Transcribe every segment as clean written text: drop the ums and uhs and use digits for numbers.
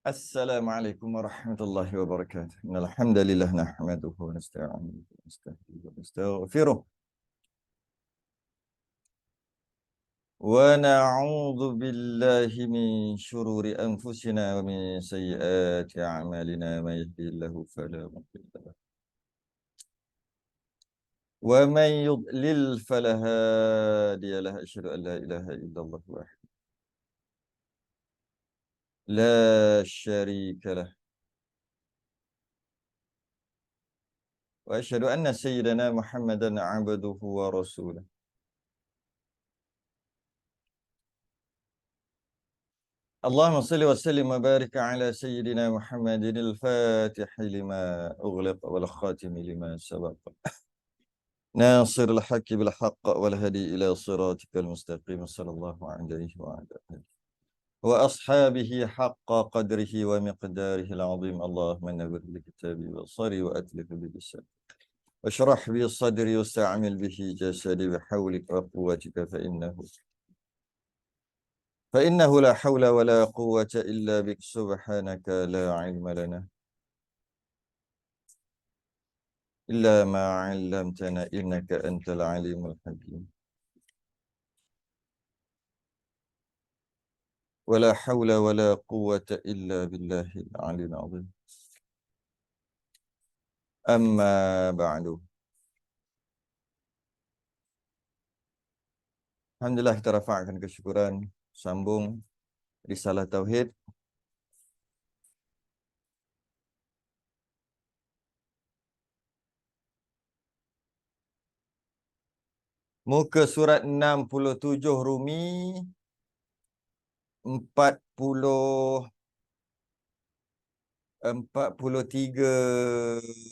Assalamualaikum warahmatullahi wabarakatuh. Innal hamdalillah nahmaduhu wa nasta'inuhu wa nasta'hinuhu wa nastaghfiruh. Wa na'udzu billahi min shururi anfusina wa min sayyiati a'malina may yahdihillahu fala mudilla lahu wa man yudlil fala hadiya lahu. Asyhadu an la ilaha illallah wahdahu la syarika lah wa asyhadu anna sayyidana Muhammadan 'abduhu wa rasuluh. اللهم صل وسلم وبارك على سيدنا محمد الفاتح لما أغلق والخاتم لما سبق ناصر الحق بالحق والهدي إلى صراطك المستقيم صلى الله عليه وعلى آله وأصحابه حق قدره ومقداره العظيم. اللهم نور بكتابي وصري وأتلف بلساني واشرح بي صدري واستعمل به جسدي بحولك وقوتك فإنه لا حول ولا قوة إلا بك سبحانك لا علم لنا إلا ما علمتنا إنك أنت العليم الحكيم. ولا حول ولا قوة إلا بالله العلي العظيم. أما بعد. Alhamdulillah, kita rafa'kan kesyukuran, sambung Risalah Tauhid. Muka surat 67 Rumi, 43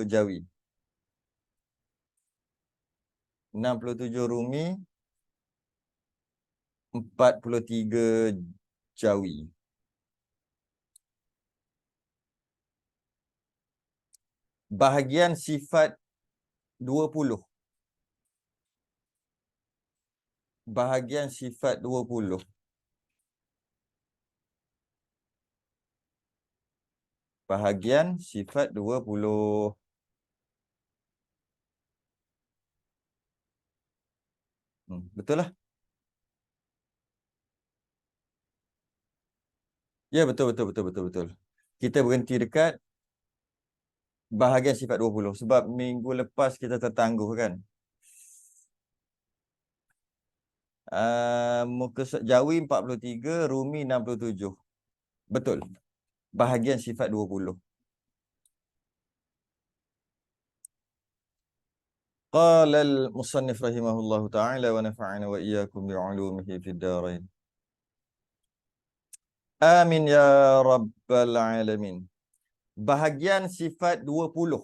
Jawi. 67 Rumi, 43 Jawi. Bahagian sifat 20. Bahagian sifat 20. Bahagian sifat 20. Betul lah. Ya, betul. Kita berhenti dekat bahagian sifat 20 sebab minggu lepas kita tertangguh kan. Muka surat Jawi 43, Rumi 67. Betul. Bahagian sifat 20. Qala al-musannif rahimahullahu ta'ala wa nafa'ana wa iyyakum bi'ulumihi fid darain. Amin ya rabbal alamin. Bahagian sifat 20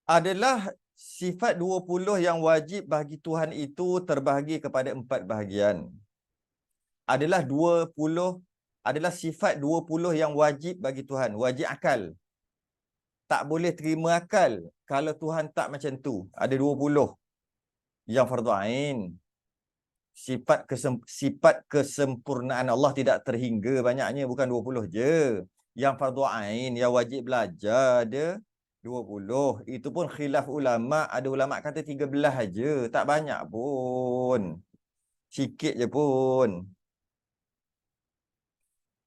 adalah sifat 20 yang wajib bagi Tuhan itu terbahagi kepada 4 bahagian. Adalah 20, adalah sifat 20 yang wajib bagi Tuhan, wajib akal. Tak boleh terima akal kalau Tuhan tak macam tu. Ada 20 yang fardu ain. Sifat kesempurnaan Allah tidak terhingga banyaknya, bukan 20 je. Yang fardu ain, yang wajib belajar ada 20. Itu pun khilaf ulama, ada ulama kata 13 aja, tak banyak pun. Sikit je pun.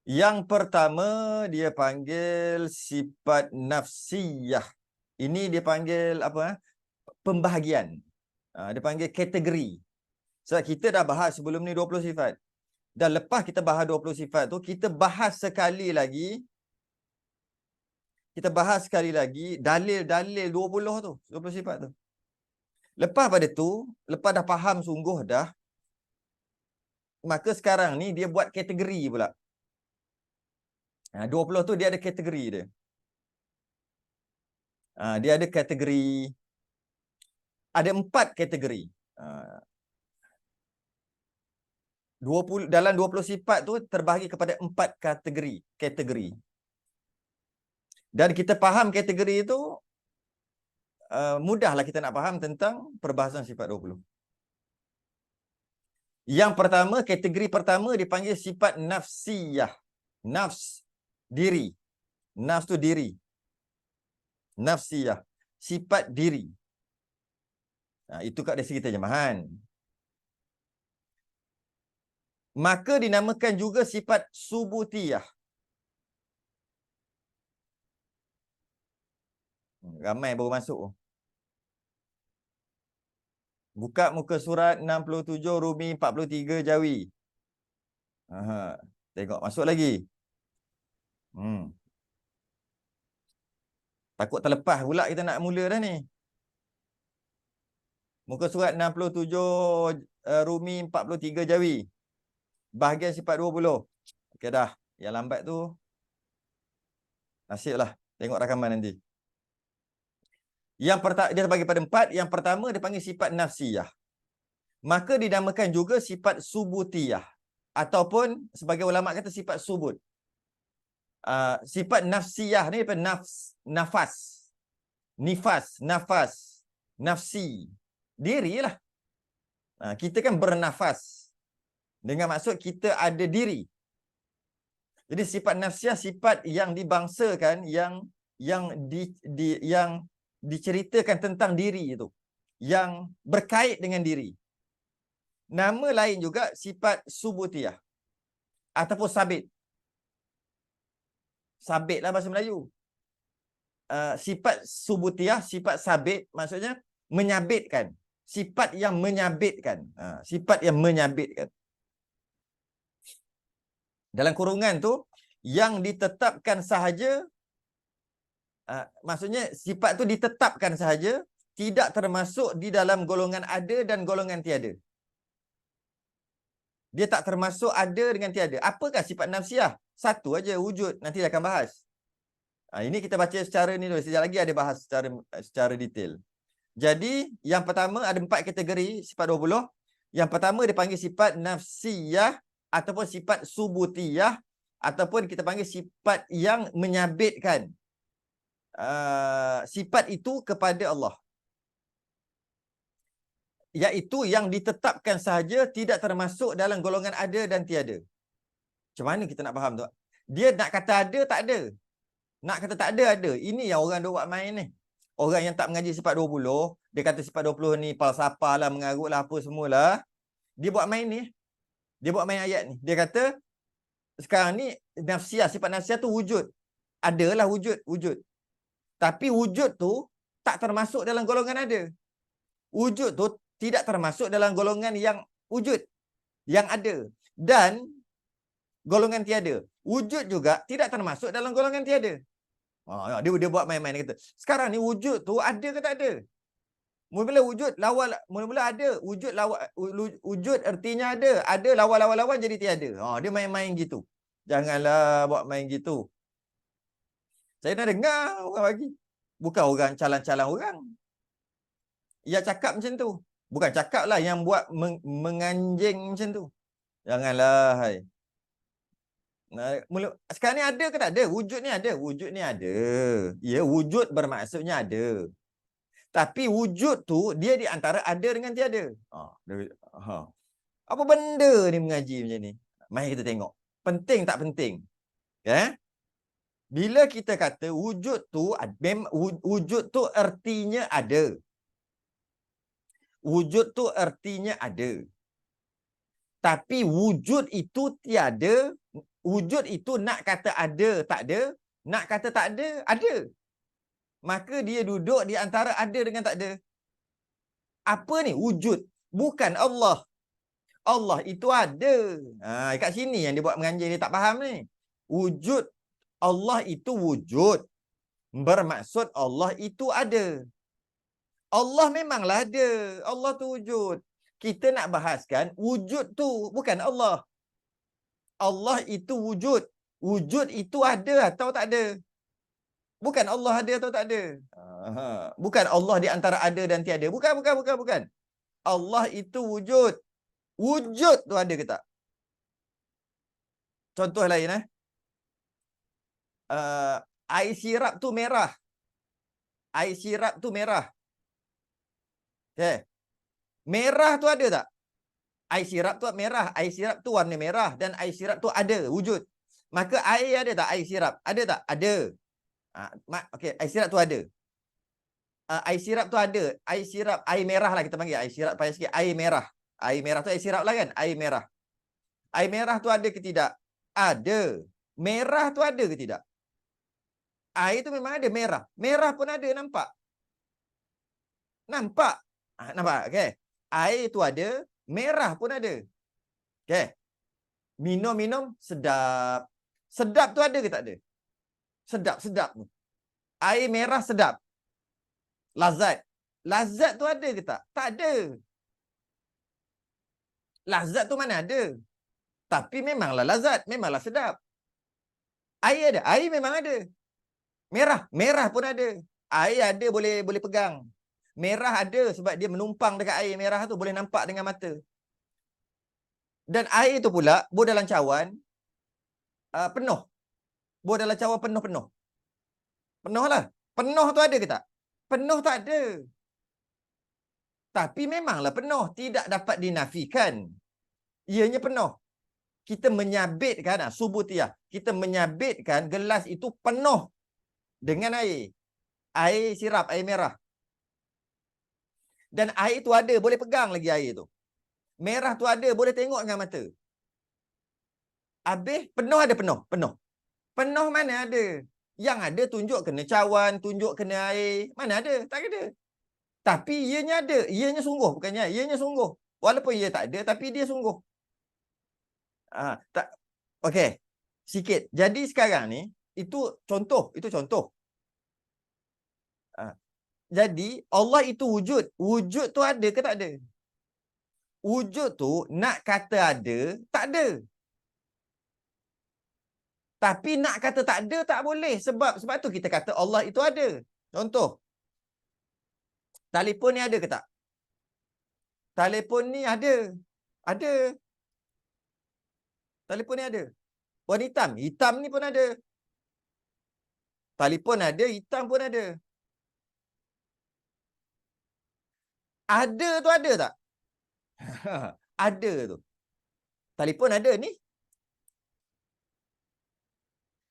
Yang pertama dia panggil sifat nafsiyah. Ini dia panggil apa? Pembahagian. Dia panggil kategori. Sebab kita dah bahas sebelum ni 20 sifat. Dan lepas kita bahas 20 sifat tu, kita bahas sekali lagi. Kita bahas sekali lagi dalil-dalil 20 tu, 20 sifat tu. Lepas pada tu, lepas dah faham sungguh dah, maka sekarang ni dia buat kategori pula. 20 tu dia ada kategori dia. Dia ada kategori. Ada 4 kategori. 20, dalam 20 sifat tu terbahagi kepada 4 kategori. Dan kita faham kategori itu, mudahlah kita nak faham tentang perbahasan sifat 20. Yang pertama, kategori pertama dipanggil sifat nafsiyah. Nafs, diri. Nafs tu diri. Nafsiyah, sifat diri. Itu kat dari segi terjemahan. Maka dinamakan juga sifat subutiyah. Ramai baru masuk. Buka muka surat 67, Rumi 43, Jawi. Aha. Tengok, masuk lagi. Takut terlepas pula kita nak mula dah ni. Muka surat 67, Rumi 43, Jawi. Bahagian sifat 20. Okey dah. Yang lambat tu nasiblah. Tengok rakaman nanti. Yang pertama dia bagi pada 4. Yang pertama dia panggil sifat nafsiyah. Maka dinamakan juga sifat subutiyah. Ataupun sebagai ulama kata sifat subut. Sifat nafsiyah ni daripada nafas. Nifas, nafas, nafsi. Dirilah. Kita kan bernafas. Dengan maksud kita ada diri. Jadi sifat nafsiyah sifat yang dibangsakan, yang diceritakan tentang diri itu, yang berkait dengan diri. Nama lain juga sifat subutiyah ataupun sabit. Sabitlah bahasa Melayu. Sifat subutiyah, sifat sabit maksudnya menyabitkan. Sifat yang menyabitkan. Sifat yang menyabitkan. Dalam kurungan tu, yang ditetapkan sahaja, maksudnya sifat tu ditetapkan sahaja, tidak termasuk di dalam golongan ada dan golongan tiada. Dia tak termasuk ada dengan tiada. Apakah sifat nafsiyah? Satu aja, wujud. Nanti akan bahas. Ini kita baca secara ni dulu. Sekejap lagi ada bahas secara detail. Jadi, yang pertama ada 4 kategori sifat 20. Yang pertama dipanggil sifat nafsiyah ataupun sifat subutiyah ataupun kita panggil sifat yang menyabitkan sifat itu kepada Allah. Iaitu yang ditetapkan sahaja, tidak termasuk dalam golongan ada dan tiada. Macam mana kita nak faham tu? Dia nak kata ada, tak ada. Nak kata tak ada, ada. Ini yang orang dia buat main ni. Orang yang tak mengaji sifat 20, dia kata sifat 20 ni falsafah lah, mengarut lah, apa semualah. Dia buat main ni. Dia buat main ayat ni. Dia kata, sekarang ni nafsiyah, sifat nafsiyah tu wujud. Adalah wujud, wujud. Tapi wujud tu tak termasuk dalam golongan ada. Wujud tu tidak termasuk dalam golongan yang wujud, yang ada. Dan golongan tiada. Wujud juga tidak termasuk dalam golongan tiada. Dia buat main-main. Dia kata, sekarang ni wujud tu ada ke tak ada? Mula-mula wujud lawan, mula-mula ada. Wujud artinya ada. Ada lawan-lawan jadi tiada. Dia main-main gitu. Janganlah buat main gitu. Saya nak dengar orang bagi. Bukan orang calang-calang orang. Ia cakap macam tu. Bukan cakap lah yang buat menganjing macam tu. Janganlah. Hai. Sekarang ni ada ke tak ada? Wujud ni ada. Wujud ni ada. Ya, wujud bermaksudnya ada. Tapi wujud tu dia di antara ada dengan tiada. Apa benda ni mengaji macam ni? Mari kita tengok. Penting tak penting? Bila kita kata wujud tu artinya ada. Wujud tu artinya ada. Tapi wujud itu tiada. Wujud itu nak kata ada, tak ada. Nak kata tak ada, ada. Maka dia duduk di antara ada dengan tak ada. Apa ni? Wujud. Bukan Allah. Allah itu ada. Kat sini yang dia buat menganjing, dia tak faham ni. Wujud. Allah itu wujud. Bermaksud Allah itu ada. Allah memanglah ada. Allah tu wujud. Kita nak bahaskan wujud tu bukan Allah. Allah itu wujud. Wujud itu ada atau tak ada. Bukan Allah ada atau tak ada. Bukan Allah di antara ada dan tiada. Bukan. Allah itu wujud. Wujud tu ada ke tak? Contoh lain air sirap tu merah. Air sirap tu merah. Okay. Merah tu ada tak? Air sirap tu merah, air sirap tu warna merah dan air sirap tu ada wujud. Maka air ada tak air sirap? Ada tak? Ada. Okey, air sirap tu ada. Air sirap tu ada. Air sirap, air merah lah kita panggil. Air sirap payah sikit. Air merah. Air merah tu air sirap lah kan? Air merah. Air merah tu ada ke tidak? Ada. Merah tu ada ke tidak? Air tu memang ada merah. Merah pun ada, nampak? Nampak? Nampak? Okey. Air tu ada, merah pun ada. Okey. Minum-minum sedap. Sedap tu ada ke tak ada? Sedap tu. Air merah sedap. Lazat. Lazat tu ada ke tak? Tak ada. Lazat tu mana ada? Tapi memanglah lazat, memanglah sedap. Air ada, air memang ada. Merah, merah pun ada. Air ada boleh pegang. Merah ada sebab dia menumpang dekat air merah tu, boleh nampak dengan mata. Dan air tu pula bor dalam cawan penuh. Bor dalam cawan penuh-penuh. Penuh lah. Penuh tu ada ke tak? Penuh tak ada. Tapi memanglah penuh, tidak dapat dinafikan. Ianya penuh. Kita menyabitkan subutiyah. Kita menyabitkan gelas itu penuh dengan air. Air sirap, air merah. Dan air tu ada, boleh pegang lagi air tu. Merah tu ada, boleh tengok dengan mata. Habis, penuh ada penuh. Penuh. Penuh mana ada? Yang ada tunjuk kena cawan, tunjuk kena air. Mana ada? Tak ada. Tapi ianya ada. Ianya sungguh. Bukannya, ianya sungguh. Walaupun ia tak ada, tapi dia sungguh. Tak. Okey. Sikit. Jadi sekarang ni, itu contoh. Itu contoh. Jadi, Allah itu wujud. Wujud tu ada ke tak ada? Wujud tu, nak kata ada, tak ada. Tapi nak kata tak ada, tak boleh. Sebab tu kita kata Allah itu ada. Contoh. Telefon ni ada ke tak? Telefon ni ada. Ada. Telefon ni ada. Warna hitam. Hitam ni pun ada. Telefon ada, hitam pun ada. Ada tu ada tak? Ada tu. Telefon ada ni.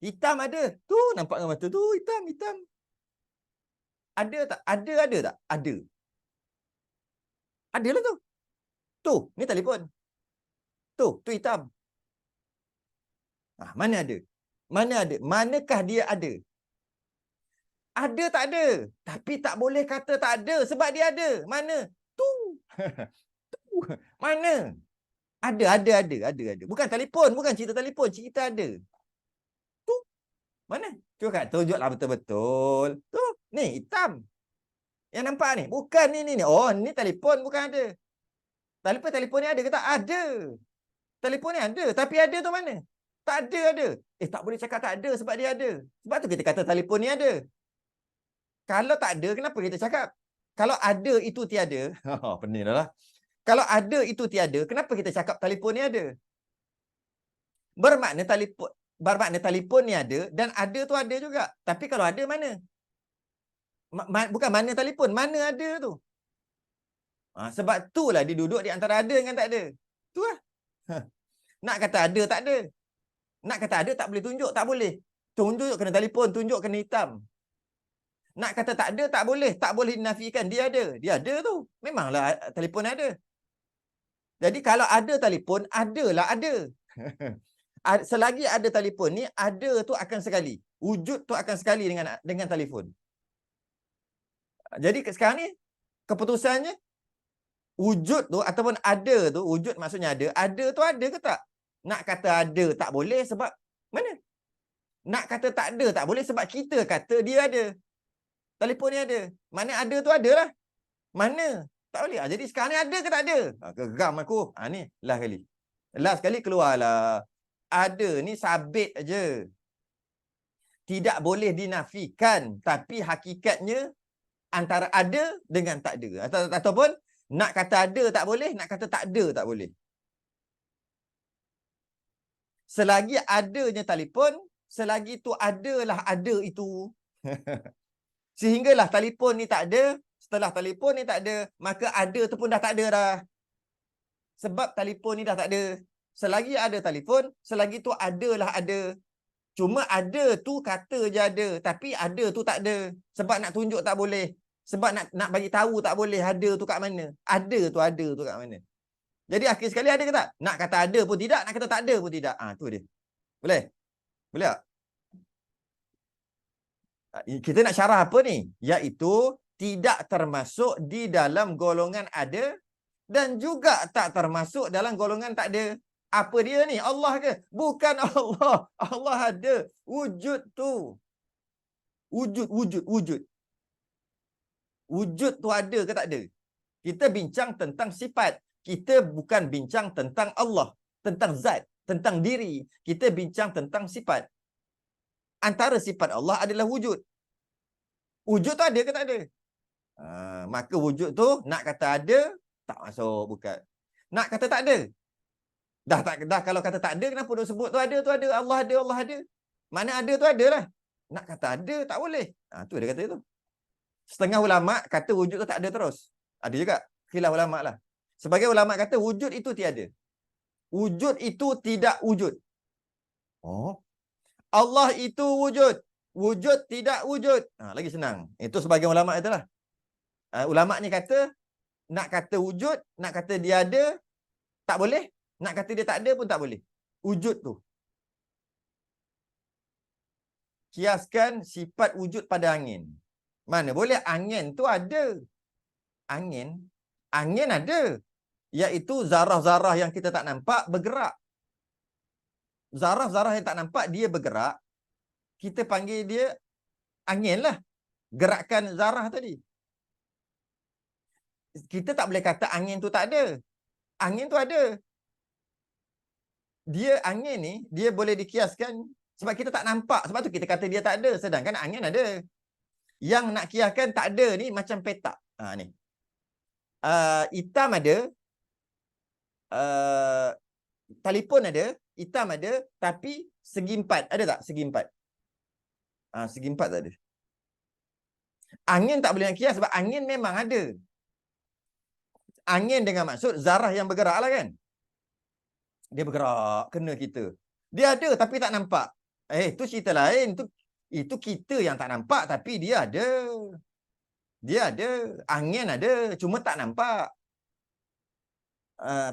Hitam ada. Tu nampak dengan mata tu, hitam, hitam. Ada tak? Ada tak? Ada. Adalah tu. Tu, ni telefon. Tu hitam. Mana ada? Mana ada? Manakah dia ada? Ada tak ada? Tapi tak boleh kata tak ada sebab dia ada. Mana? Tu. Tu. Mana? Ada. Bukan telefon, bukan cerita telefon, cerita ada. Tu. Mana? Cuba kat tunjuklah betul-betul. Tu, ni hitam. Yang nampak ni, bukan ni. Oh, ni telefon bukan ada. Telefon ni ada ke tak? Ada. Telefon ni ada, tapi ada tu mana? Tak ada. Tak boleh cakap tak ada sebab dia ada. Sebab tu kita kata telefon ni ada. Kalau tak ada, kenapa kita cakap? Kalau ada itu tiada. Pening dah lah. Kalau ada itu tiada, kenapa kita cakap telefon ni ada? Bermakna telefon ni ada dan ada tu ada juga. Tapi kalau ada mana? Bukan mana telefon, mana ada tu. Sebab itulah dia duduk di antara ada dengan tak ada. Tu lah. Nak kata ada, tak ada. Nak kata ada, tak boleh tunjuk, tak boleh. Tunjuk kena telefon, tunjuk kena hitam. Nak kata tak ada, tak boleh. Tak boleh dinafikan. Dia ada. Dia ada tu. Memanglah telefon ada. Jadi kalau ada telefon, adalah ada. Selagi ada telefon ni, ada tu akan sekali. Wujud tu akan sekali dengan telefon. Jadi sekarang ni, keputusannya, wujud tu ataupun ada tu, wujud maksudnya ada tu ada ke tak? Nak kata ada, tak boleh sebab mana? Nak kata tak ada, tak boleh sebab kita kata dia ada. Telefon ni ada. Mana ada tu ada lah. Mana? Tak boleh. Jadi sekarang ni ada ke tak ada? Geram aku. Ni last kali. Last kali keluarlah. Ada ni sabit aja. Tidak boleh dinafikan. Tapi hakikatnya antara ada dengan tak ada. Ataupun nak kata ada tak boleh, nak kata tak ada tak boleh. Selagi adanya telefon, selagi tu adalah ada itu. Sehinggalah telefon ni tak ada, setelah telefon ni tak ada, maka ada tu pun dah tak ada dah. Sebab telefon ni dah tak ada. Selagi ada telefon, selagi tu adalah ada. Cuma ada tu kata je ada, tapi ada tu tak ada. Sebab nak tunjuk tak boleh. Sebab nak bagi tahu tak boleh ada tu kat mana. Ada tu kat mana. Jadi akhir sekali ada ke tak? Nak kata ada pun tidak, nak kata tak ada pun tidak. Tu dia. Boleh? Boleh tak? Kita nak syarah apa ni? Iaitu tidak termasuk di dalam golongan ada dan juga tak termasuk dalam golongan tak ada. Apa dia ni? Allah ke? Bukan Allah. Allah ada. Wujud tu. Wujud. Wujud tu ada ke tak ada? Kita bincang tentang sifat. Kita bukan bincang tentang Allah, tentang zat, tentang diri. Kita bincang tentang sifat. Antara sifat Allah adalah wujud. Wujud tu ada ke tak ada? Maka wujud tu nak kata ada, tak masuk, bukan. Nak kata tak ada. Dah kalau kata tak ada, kenapa dia sebut tu ada, Allah ada. Mana ada tu ada lah. Nak kata ada, tak boleh. Tu dia kata tu. Setengah ulama kata wujud tu tak ada terus. Ada juga. Khilaf ulama lah. Sebagai ulama kata wujud itu tiada. Wujud itu tidak wujud. Oh. Allah itu wujud. Wujud tidak wujud. Lagi senang. Itu sebagai ulama itulah. Ulama ni kata nak kata wujud, nak kata dia ada, tak boleh. Nak kata dia tak ada pun tak boleh. Wujud tu. Kiaskan sifat wujud pada angin. Mana boleh? Angin tu ada. Angin ada. Iaitu zarah-zarah yang kita tak nampak bergerak. Zarah-zarah yang tak nampak dia bergerak. Kita panggil dia angin lah. Gerakan zarah tadi. Kita tak boleh kata angin tu tak ada. Angin tu ada. Dia angin ni, dia boleh dikiaskan sebab kita tak nampak. Sebab tu kita kata dia tak ada. Sedangkan angin ada. Yang nak kiaskan tak ada ni macam petak. Ni. Hitam ada. Telefon ada. Hitam ada. Tapi segi empat. Ada tak segi empat? Segi empat tak ada. Angin tak boleh nak kias sebab angin memang ada. Angin dengan maksud zarah yang bergerak lah kan. Dia bergerak, kena kita. Dia ada tapi tak nampak. Itu cerita lain. Itu kita yang tak nampak tapi dia ada. Dia ada. Angin ada. Cuma tak nampak.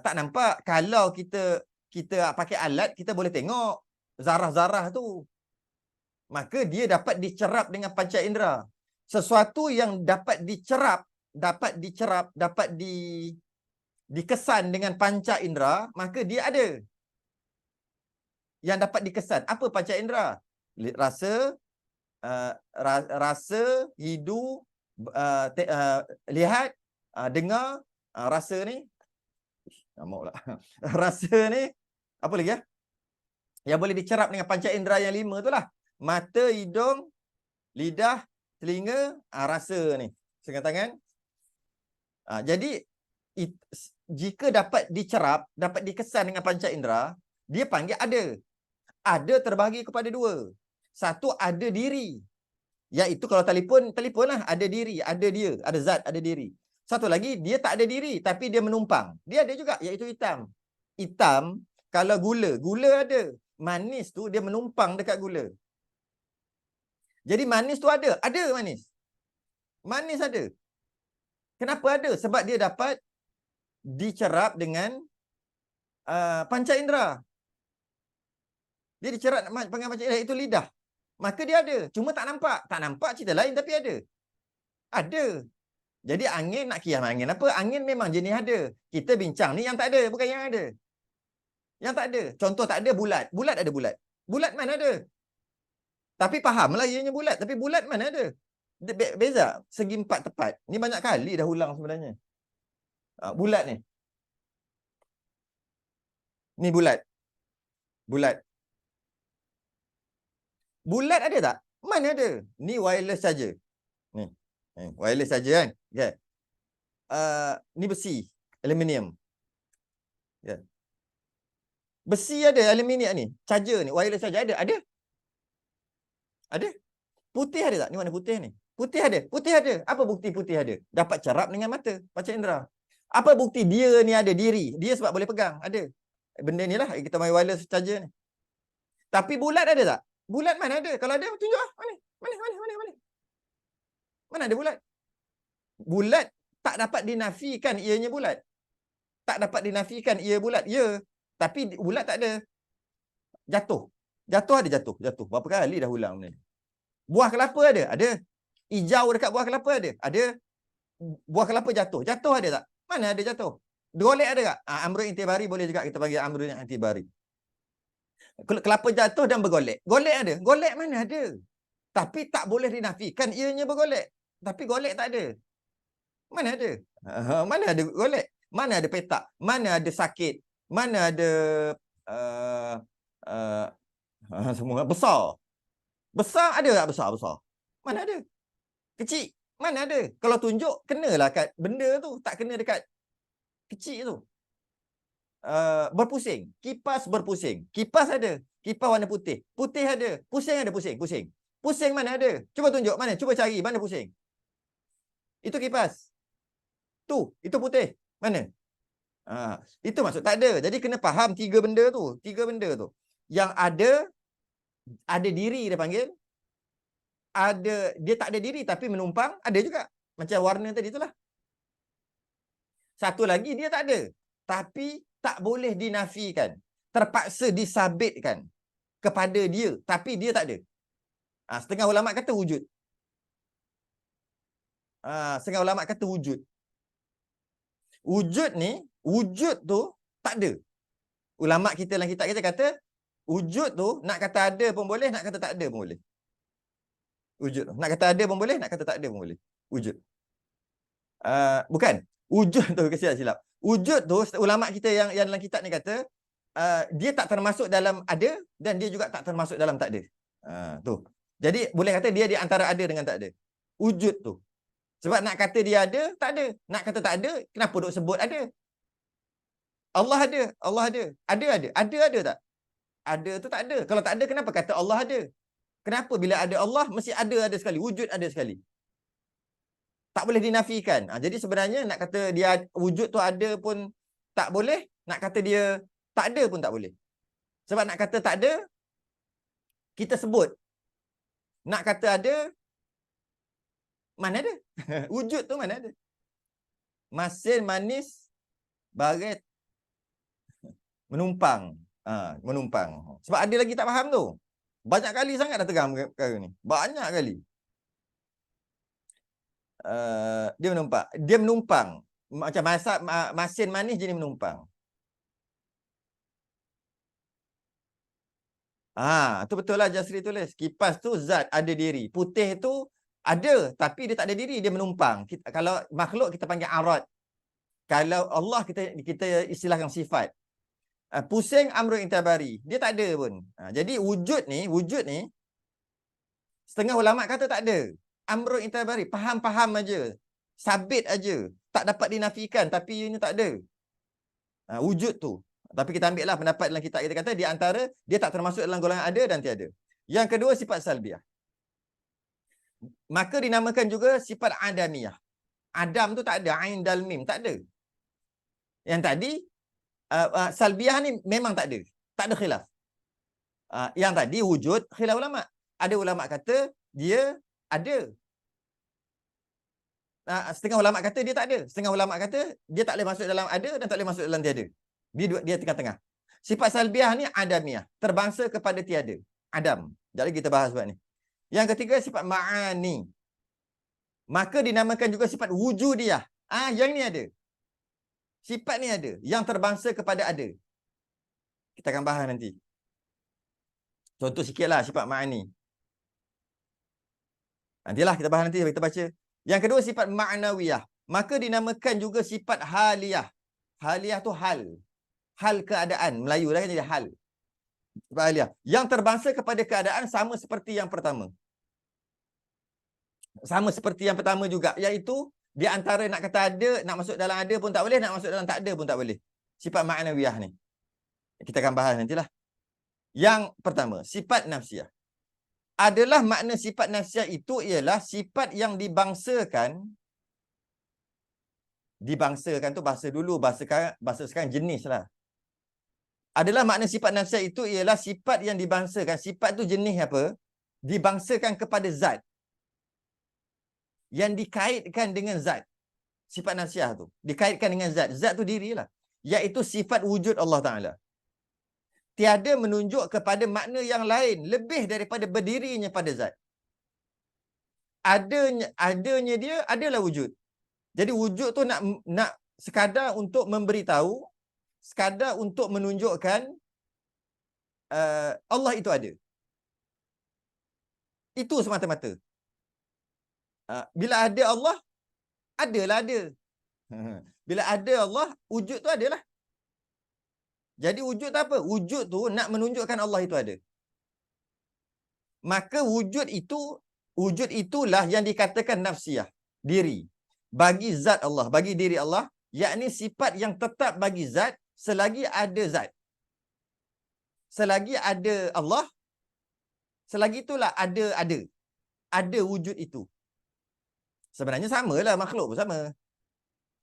Tak nampak. Kalau kita pakai alat, kita boleh tengok zarah-zarah tu. Maka dia dapat dicerap dengan panca indera. Sesuatu yang dapat dicerap, dapat dikesan dengan panca indera, maka dia ada. Yang dapat dikesan. Apa panca indera? Rasa, rasa, hidu, lihat, dengar, rasa ni. Rasa ni, apa lagi ya? Yang boleh dicerap dengan panca indera yang 5 tu lah. Mata, hidung, lidah, telinga, rasa ni. Sengat tangan. Jadi, jika dapat dicerap, dapat dikesan dengan panca indera, dia panggil ada. Ada terbahagi kepada 2. Satu, ada diri. Iaitu kalau telefon lah, ada diri, ada dia, ada zat, ada diri. Satu lagi, dia tak ada diri, tapi dia menumpang. Dia ada juga, iaitu hitam. Hitam, kalau gula ada. Manis tu, dia menumpang dekat gula. Jadi manis tu ada manis. Manis ada. Kenapa ada? Sebab dia dapat dicerap dengan panca indera. Dia dicerap dengan panca indera, itu lidah. Maka dia ada. Cuma tak nampak. Tak nampak cerita lain tapi ada. Ada. Jadi angin nak kias angin apa? Angin memang jenis ada. Kita bincang ni yang tak ada, bukan yang ada. Yang tak ada. Contoh tak ada bulat. Bulat ada bulat. Bulat mana ada? Tapi fahamlah ianya bulat. Tapi bulat mana ada? Beza. Segi 4 tepat. Ni banyak kali dah ulang sebenarnya. Bulat ni. Ni bulat. Bulat. Bulat ada tak? Mana ada? Ni wireless saja. Ni. Wireless saja kan? Okay. Ni besi. Aluminium. Yeah. Besi ada, aluminium ni. Charger ni. Wireless saja ada. Ada? Putih ada tak? Ni mana putih ni? Putih ada. Apa bukti putih ada? Dapat cerap dengan mata. Panca indera. Apa bukti dia ni ada diri? Dia sebab boleh pegang. Ada. Benda ni lah kita main wireless charger ni. Tapi bulat ada tak? Bulat mana ada? Kalau ada, tunjuk lah. Mana? Mana ada bulat? Bulat tak dapat dinafikan ianya bulat. Tak dapat dinafikan ia bulat. Ya. Tapi bulat tak ada. Jatuh. Jatuh. Berapa kali dah ulang ni. Buah kelapa ada? Ada. Hijau dekat buah kelapa ada? Ada. Buah kelapa jatuh. Jatuh ada tak? Mana ada jatuh? Golek ada tak? Amrun intibari boleh juga kita panggil amrun intibari. Kelapa jatuh dan bergolek. Golek ada? Golek mana ada? Tapi tak boleh dinafikan ianya bergolek. Tapi golek tak ada. Mana ada? Mana ada golek? Mana ada petak? Mana ada sakit? Mana ada semua besar? Besar ada tak besar? Mana ada? Kecil? Mana ada? Kalau tunjuk, kenalah kat benda tu. Tak kena dekat kecil tu. Berpusing. Kipas berpusing. Kipas ada. Kipas warna putih. Putih ada. Pusing ada pusing. Pusing mana ada? Cuba tunjuk. Mana? Cuba cari. Mana pusing? Itu kipas. Tu. Itu putih. Mana? Itu maksud tak ada. Jadi kena faham tiga benda tu. Yang ada diri dia panggil. Dia tak ada diri tapi menumpang. Ada juga. Macam warna tadi itulah. Satu lagi dia tak ada. Tapi tak boleh dinafikan. Terpaksa disabitkan kepada dia. Tapi dia tak ada. Setengah ulama kata wujud. Setengah ulama kata wujud. Wujud ni, wujud tu tak ada. Ulama kita dalam kitab kita kata, wujud tu nak kata ada pun boleh, nak kata tak ada pun boleh. Wujud tu. Nak kata ada pun boleh, nak kata tak ada pun boleh. Wujud. Bukan. Wujud tu silap. Wujud tu ulama kita yang dalam kitab ni kata dia tak termasuk dalam ada dan dia juga tak termasuk dalam tak ada. Tu. Jadi boleh kata dia di antara ada dengan tak ada. Wujud tu. Sebab nak kata dia ada, tak ada. Nak kata tak ada, kenapa duk sebut ada? Allah ada. Ada tak? Ada tu tak ada. Kalau tak ada, kenapa kata Allah ada? Kenapa bila ada Allah mesti ada sekali, wujud ada sekali. Tak boleh dinafikan. Jadi sebenarnya nak kata dia wujud tu ada pun tak boleh, nak kata dia tak ada pun tak boleh. Sebab nak kata tak ada, kita sebut. Nak kata ada, mana ada? Wujud tu mana ada? Masin manis baret menumpang. Menumpang. Sebab ada lagi tak faham tu. Banyak kali sangat dah tegang perkara ni. Banyak kali. Dia menumpang. Macam masin manis jadi menumpang. Tu betul lah Jasri tulis. Kipas tu zat ada diri. Putih tu ada tapi dia tak ada diri, dia menumpang. Kalau makhluk kita panggil arad. Kalau Allah kita istilahkan sifat. Pusing amrun intabari. Dia tak ada pun. Jadi wujud ni setengah ulama kata tak ada. Amrun intabari, faham aja. Sabit aja. Tak dapat dinafikan tapi ini tak ada. Wujud tu. Tapi kita ambil lah pendapat dalam kitab kita kata di antara dia tak termasuk dalam golongan ada dan tiada. Yang kedua sifat salbiah. Maka dinamakan juga sifat adamiyah. Adam tu tak ada, ain dal mim tak ada. Yang tadi salbiah ni memang tak ada. Tak ada khilaf. Yang tadi wujud khilaf ulama. Ada ulama kata dia ada. Setengah ulama kata dia tak ada. Setengah ulama kata dia tak boleh masuk dalam ada dan tak boleh masuk dalam tiada. Dia tengah-tengah. Sifat salbiah ni adamiyah, terbangsa kepada tiada. Adam. Jadi kita bahas sebab ni. Yang ketiga sifat ma'ani. Maka dinamakan juga sifat wujudiyah. Yang ni ada. Sifat ni ada. Yang terbangsa kepada ada. Kita akan bahas nanti. Contoh sikitlah sifat ma'ani. Nantilah kita bahas nanti. Kita baca. Yang kedua sifat ma'nawiyah. Maka dinamakan juga sifat haliyah. Haliyah tu hal. Hal keadaan. Melayu lah kan jadi hal. Sifat haliyah. Yang terbangsa kepada keadaan sama seperti yang pertama. Sama seperti yang pertama juga. Iaitu di antara nak kata ada, nak masuk dalam ada pun tak boleh, nak masuk dalam tak ada pun tak boleh. Sifat ma'nawiyah ni. Kita akan bahas nantilah. Yang pertama, sifat nafsiyah. Adalah makna sifat nafsiyah itu ialah sifat yang dibangsakan Dibangsakan tu bahasa dulu, bahasa sekarang jenis lah. Adalah makna sifat nafsiah itu ialah sifat yang dibangsakan. Sifat tu jenis apa? Dibangsakan kepada zat. Yang dikaitkan dengan zat. Sifat nafsiah tu. Dikaitkan dengan zat. Zat tu dirilah. Iaitu sifat wujud Allah Ta'ala. Tiada menunjuk kepada makna yang lain lebih daripada berdirinya pada zat. Adanya dia adalah wujud. Jadi wujud tu nak sekadar untuk memberitahu, sekadar untuk menunjukkan Allah itu ada. Itu semata-mata. Bila ada Allah, adalah ada. Bila ada Allah, wujud tu adalah. Jadi wujud tu apa? Wujud tu nak menunjukkan Allah itu ada. Maka wujud itulah yang dikatakan nafsiyah, diri. Bagi zat Allah, bagi diri Allah, yakni sifat yang tetap bagi zat selagi ada zat. Selagi ada Allah, selagi itulah ada. Ada wujud itu. Sebenarnya samalah, makhluk pun sama.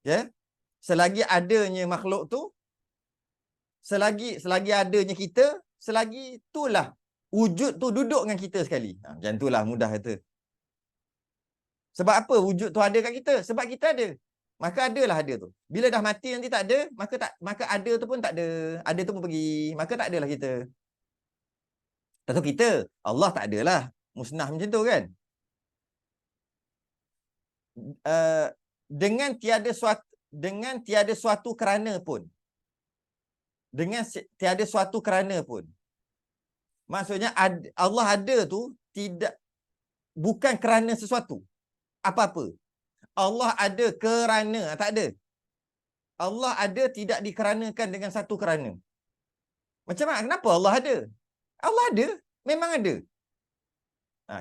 Ya. Selagi adanya makhluk tu, selagi adanya kita, selagi itulah wujud tu duduk dengan kita sekali. Macam itulah mudah kata. Sebab apa wujud tu ada kat kita? Sebab kita ada. Maka adalah ada tu. Bila dah mati nanti tak ada, maka ada tu pun tak ada. Ada tu pun pergi. Maka tak adalah kita. Tentu kita, Allah tak adalah. Musnah macam tu kan? Dengan tiada suatu kerana pun. Dengan tiada suatu kerana pun. Maksudnya Allah ada tu bukan kerana sesuatu. Apa-apa. Allah ada kerana, tak ada. Allah ada tidak dikeranakan dengan satu kerana. Macam mana? Kenapa Allah ada? Allah ada. Memang ada.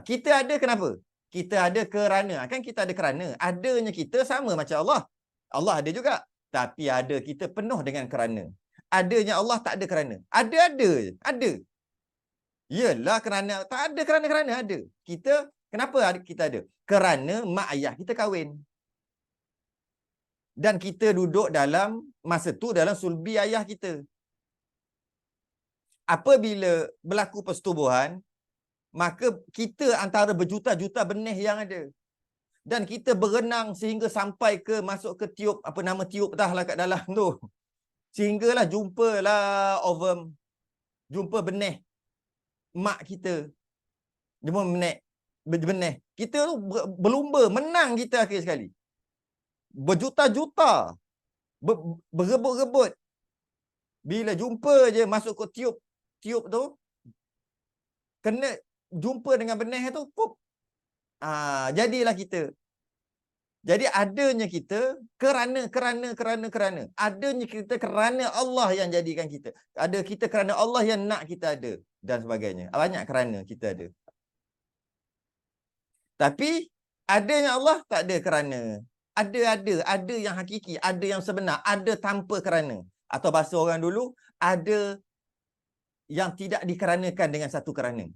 Kita ada kenapa? Kita ada kerana. Kan kita ada kerana. Adanya kita sama macam Allah. Allah ada juga. Tapi ada kita penuh dengan kerana. Adanya Allah tak ada kerana. Ada. Yelah kerana. Tak ada kerana-kerana ada. Kenapa kita ada? Kerana mak ayah kita kahwin. Dan kita duduk dalam masa tu dalam sulbi ayah kita. Apabila berlaku persetubuhan, maka kita antara berjuta-juta benih yang ada. Dan kita berenang sehingga sampai ke masuk ke tiup, apa nama tiup dah lah kat dalam tu. Sehinggalah jumpalah ovum, jumpa benih mak kita. Jumpa benih. Kita tu berlumba, menang kita akhir sekali. Berjuta-juta. Berebut-rebut. Bila jumpa je masuk ke tiup tu, kena jumpa dengan benih tu, pup. Jadilah kita. Jadi adanya kita kerana. Adanya kita kerana Allah yang jadikan kita. Ada kita kerana Allah yang nak kita ada. Dan sebagainya. Banyak kerana kita ada. Tapi adanya Allah tak ada kerana. Ada yang hakiki, ada yang sebenar, ada tanpa kerana. Atau bahasa orang dulu, ada yang tidak dikeranakan dengan satu kerana.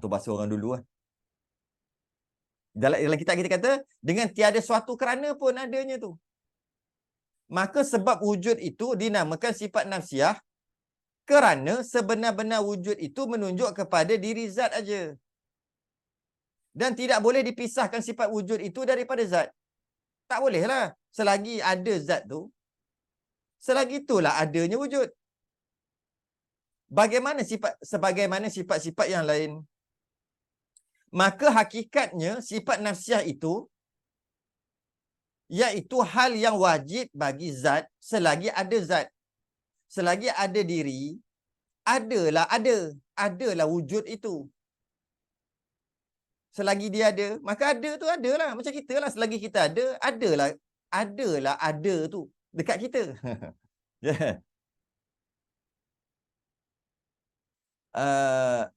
Tu bahasa orang dulu lah. Dalam kitab kita kata, dengan tiada suatu kerana pun adanya tu. Maka sebab wujud itu dinamakan sifat nafsiah, kerana sebenar-benar wujud itu menunjuk kepada diri zat aja. Dan tidak boleh dipisahkan sifat wujud itu daripada zat. Tak bolehlah. Selagi ada zat tu, selagi itulah adanya wujud. Sebagaimana sifat-sifat yang lain. Maka hakikatnya sifat nafsiah itu iaitu hal yang wajib bagi zat selagi ada zat. Selagi ada diri, adalah wujud itu. Selagi dia ada, maka ada tu adalah. Macam kita lah, selagi kita adalah ada tu dekat kita.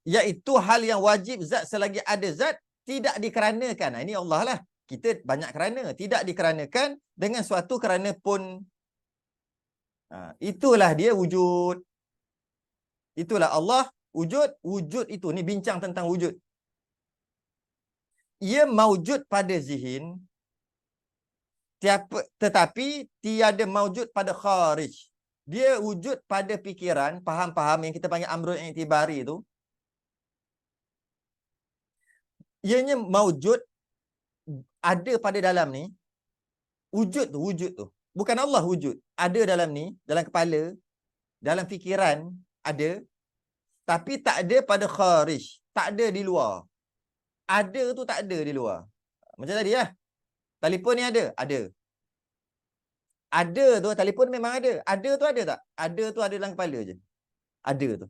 Iaitu hal yang wajib zat selagi ada zat tidak dikeranakan. Ini Allah lah. Kita banyak kerana. Tidak dikeranakan dengan suatu kerana pun. Itulah dia wujud. Itulah Allah wujud. Wujud itu. Ni bincang tentang wujud. Ia maujud pada zihin Tetapi tiada maujud pada kharij. Dia wujud pada fikiran, faham-faham yang kita panggil amrul i'tibari tu. Ianya maujud, ada pada dalam ni. Wujud tu. Bukan Allah wujud. Ada dalam ni, dalam kepala, dalam fikiran ada, tapi tak ada pada kharij. Tak ada di luar. Ada tu tak ada di luar. Macam tadi lah. Telefon ni ada? Ada. Ada tu, telefon memang ada. Ada tu ada tak? Ada tu ada dalam kepala je. Ada tu.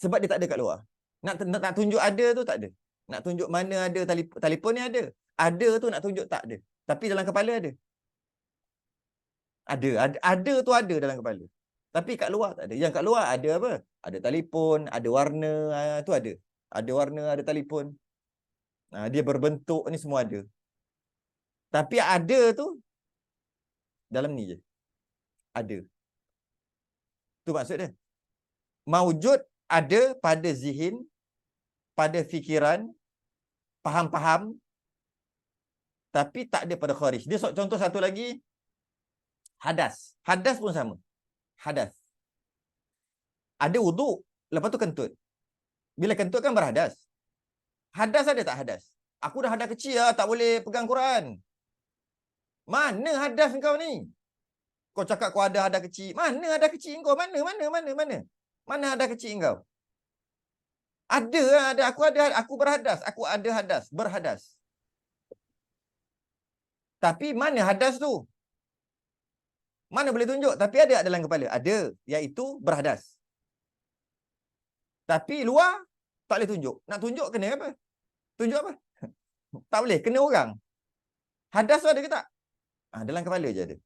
Sebab dia tak ada kat luar. Nak tunjuk ada tu tak ada. Nak tunjuk mana ada telefon ni ada. Ada tu nak tunjuk tak ada. Tapi dalam kepala ada. Ada tu ada dalam kepala. Tapi kat luar tak ada. Yang kat luar ada apa? Ada telefon, ada warna, tu ada. Ada warna, ada telefon. Dia berbentuk ni semua ada. Tapi ada tu dalam ni je. Ada. Tu maksud dia. Maujud ada pada zihin, pada fikiran, faham-faham, tapi tak ada pada kharij. Dia contoh satu lagi, hadas. Hadas pun sama. Hadas. Ada wuduk, lepas tu kentut. Bila kentut kan berhadas. Hadas ada tak hadas? Aku dah hadas kecil lah, tak boleh pegang Quran. Mana hadas kau ni? Kau cakap kau ada hadas kecil. Mana hadas kecil kau? Mana? Mana hadas kecil kau? Ada. Aku berhadas. Aku ada hadas. Berhadas. Tapi mana hadas tu? Mana boleh tunjuk? Tapi ada dalam kepala. Ada. Iaitu berhadas. Tapi luar, tak boleh tunjuk. Nak tunjuk kena apa? Tunjuk apa? Tak boleh. Kena orang. Hadas tu ada ke tak? Dalam kepala je ada.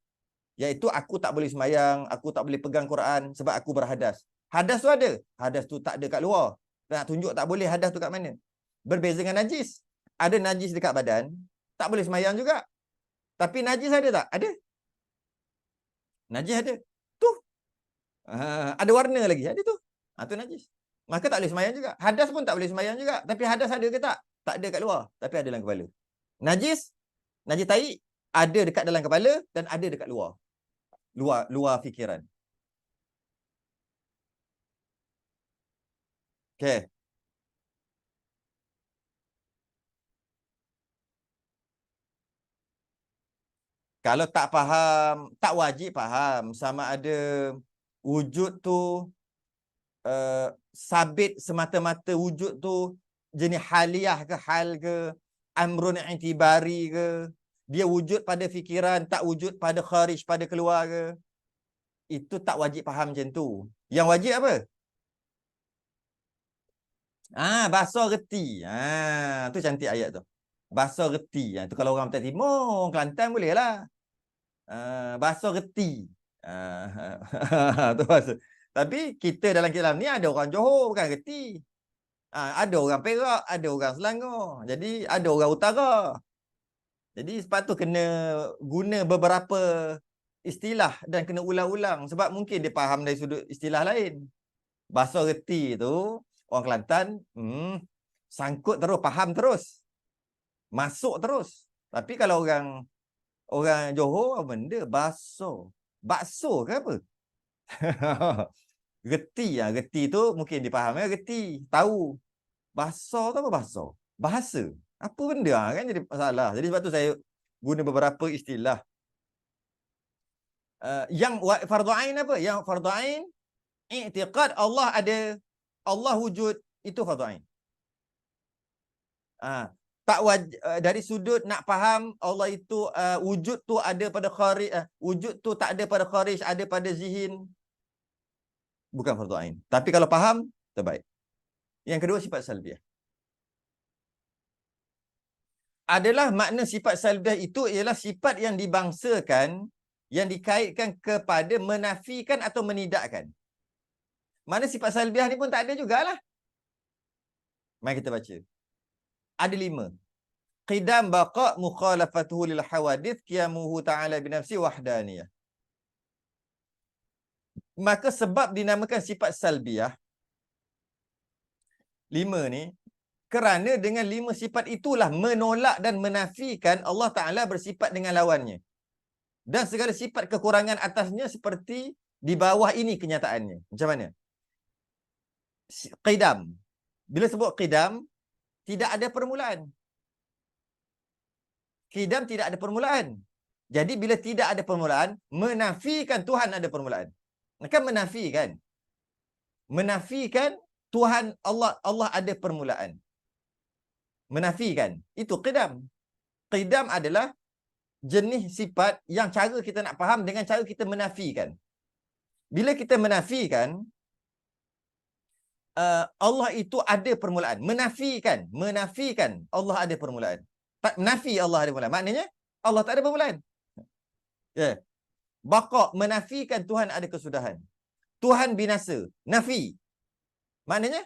Iaitu aku tak boleh sembahyang, aku tak boleh pegang Quran sebab aku berhadas. Hadas tu ada. Hadas tu tak ada kat luar. Nak tunjuk tak boleh hadas tu kat mana. Berbeza dengan najis. Ada najis dekat badan, tak boleh sembahyang juga. Tapi najis ada tak? Ada. Najis ada. Tu. Ada warna lagi. Ada tu. Tu najis. Maka tak boleh sembahyang juga. Hadas pun tak boleh sembahyang juga. Tapi hadas ada ke tak? Tak ada kat luar. Tapi ada dalam kepala. Najis tahi ada dekat dalam kepala dan ada dekat luar. Luar fikiran. Okey. Kalau tak faham, tak wajib faham sama ada wujud tu sabit semata-mata wujud tu jenis haliyah ke hal ke amrun i'tibari ke, dia wujud pada fikiran, tak wujud pada kharij, pada keluar ke. Itu tak wajib faham macam tu. Yang wajib apa? Bahasa reti. Tu cantik ayat tu. Bahasa reti. Tu kalau orang Pantai Timur, Kelantan boleh lah. Bahasa reti. Tu bahasa. Tapi kita dalam Kelang ni ada orang Johor bukan reti. Ada orang Perak, ada orang Selangor. Jadi ada orang Utara. Jadi sebab tu kena guna beberapa istilah dan kena ulang-ulang sebab mungkin dia faham dari sudut istilah lain. Bahasa reti tu orang Kelantan sangkut terus, faham terus. Masuk terus. Tapi kalau orang Johor benda bakso ke apa? Reti reti tu mungkin dipaham reti, tahu. Bahasa tu apa bahasa? Bahasa. Apa benda kan jadi masalah. Jadi sebab tu saya guna beberapa istilah. Yang fardu ain apa? Yang fardu ain i'tiqad Allah ada, Allah wujud, itu fardu ain. Tak dari sudut nak faham Allah itu wujud tu ada pada kharij, wujud tu tak ada pada kharij, ada pada zihin, bukan fardu ain. Tapi kalau faham terbaik. Yang kedua sifat salbiah. Adalah makna sifat salbiah itu ialah sifat yang dibangsakan, yang dikaitkan kepada menafikan atau menidakkan. Mana sifat salbiah ni pun tak ada jugalah. Mari kita baca. Ada 5. Qidam baqa mukhalafatuhu lil hawadith qiyamuhu ta'ala binafsi wahdaniyah. Maka sebab dinamakan sifat salbiah 5 ni, Kerana dengan 5 sifat itulah menolak dan menafikan Allah Ta'ala bersifat dengan lawannya. Dan segala sifat kekurangan atasnya seperti di bawah ini kenyataannya. Macam mana? Qidam. Bila sebut qidam, tidak ada permulaan. Qidam tidak ada permulaan. Jadi bila tidak ada permulaan, menafikan Tuhan ada permulaan. Kan menafikan. Menafikan Tuhan Allah ada permulaan. Menafikan. Itu qidam. Qidam adalah jenis sifat yang cara kita nak faham dengan cara kita menafikan. Bila kita menafikan, Allah itu ada permulaan. Menafikan Allah ada permulaan. Tak menafi Allah ada permulaan. Maknanya Allah tak ada permulaan. Ya. Baqa, menafikan Tuhan ada kesudahan. Tuhan binasa. Nafi. Maknanya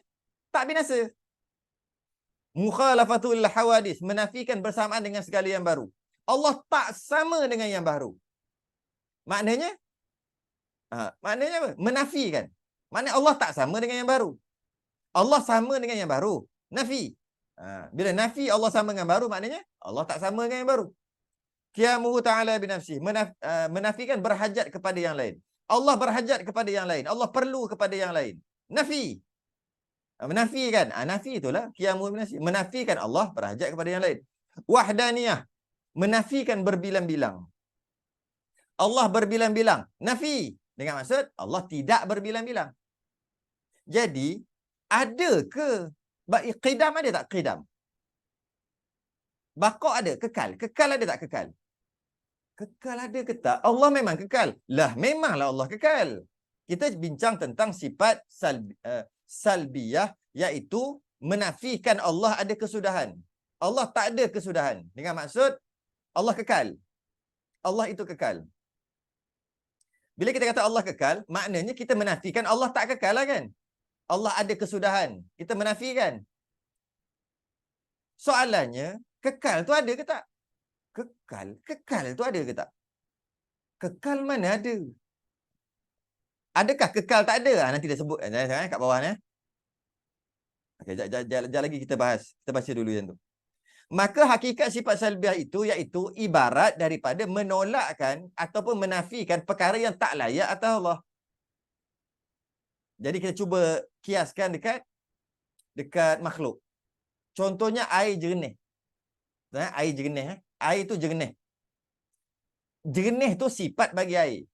tak binasa. Mukhalafatul hawadis, menafikan bersamaan dengan segala yang baru. Allah tak sama dengan yang baru. Maknanya maknanya apa? Menafikan. Maknanya Allah tak sama dengan yang baru. Allah sama dengan yang baru. Nafi. Bila nafi Allah sama dengan baru, maknanya Allah tak sama dengan yang baru. Qiyamuhu ta'ala binafsih. Menafikan berhajat kepada yang lain. Allah berhajat kepada yang lain. Allah perlu kepada yang lain. Nafi. Menafikan. Nafi itulah qiyamuhu binafsih. Menafikan Allah berhajat kepada yang lain. Wahdaniyah. Menafikan berbilang-bilang. Allah berbilang-bilang. Nafi. Dengan maksud Allah tidak berbilang-bilang. Jadi, ada ke qidam ada tak qidam? Baqa ada, kekal. Kekal ada tak kekal? Kekal ada ke tak? Allah memang kekal. Lah, memanglah Allah kekal. Kita bincang tentang sifat salbiyah, iaitu menafikan Allah ada kesudahan. Allah tak ada kesudahan. Dengan maksud Allah kekal. Allah itu kekal. Bila kita kata Allah kekal, maknanya kita menafikan Allah tak kekal lah kan? Allah ada kesudahan. Kita menafikan. Soalannya, kekal tu ada ke tak? Kekal tu ada ke tak? Kekal mana ada? Adakah kekal tak ada? Nanti dia sebut kat bawah ni. Okey, jap lagi kita bahas. Kita baca dulu yang tu. Maka hakikat sifat salbiah itu iaitu ibarat daripada menolakkan ataupun menafikan perkara yang tak layak atas Allah. Jadi kita cuba kiaskan dekat makhluk. Contohnya air jernih. Air jernih. Air tu jernih. Jernih tu sifat bagi air.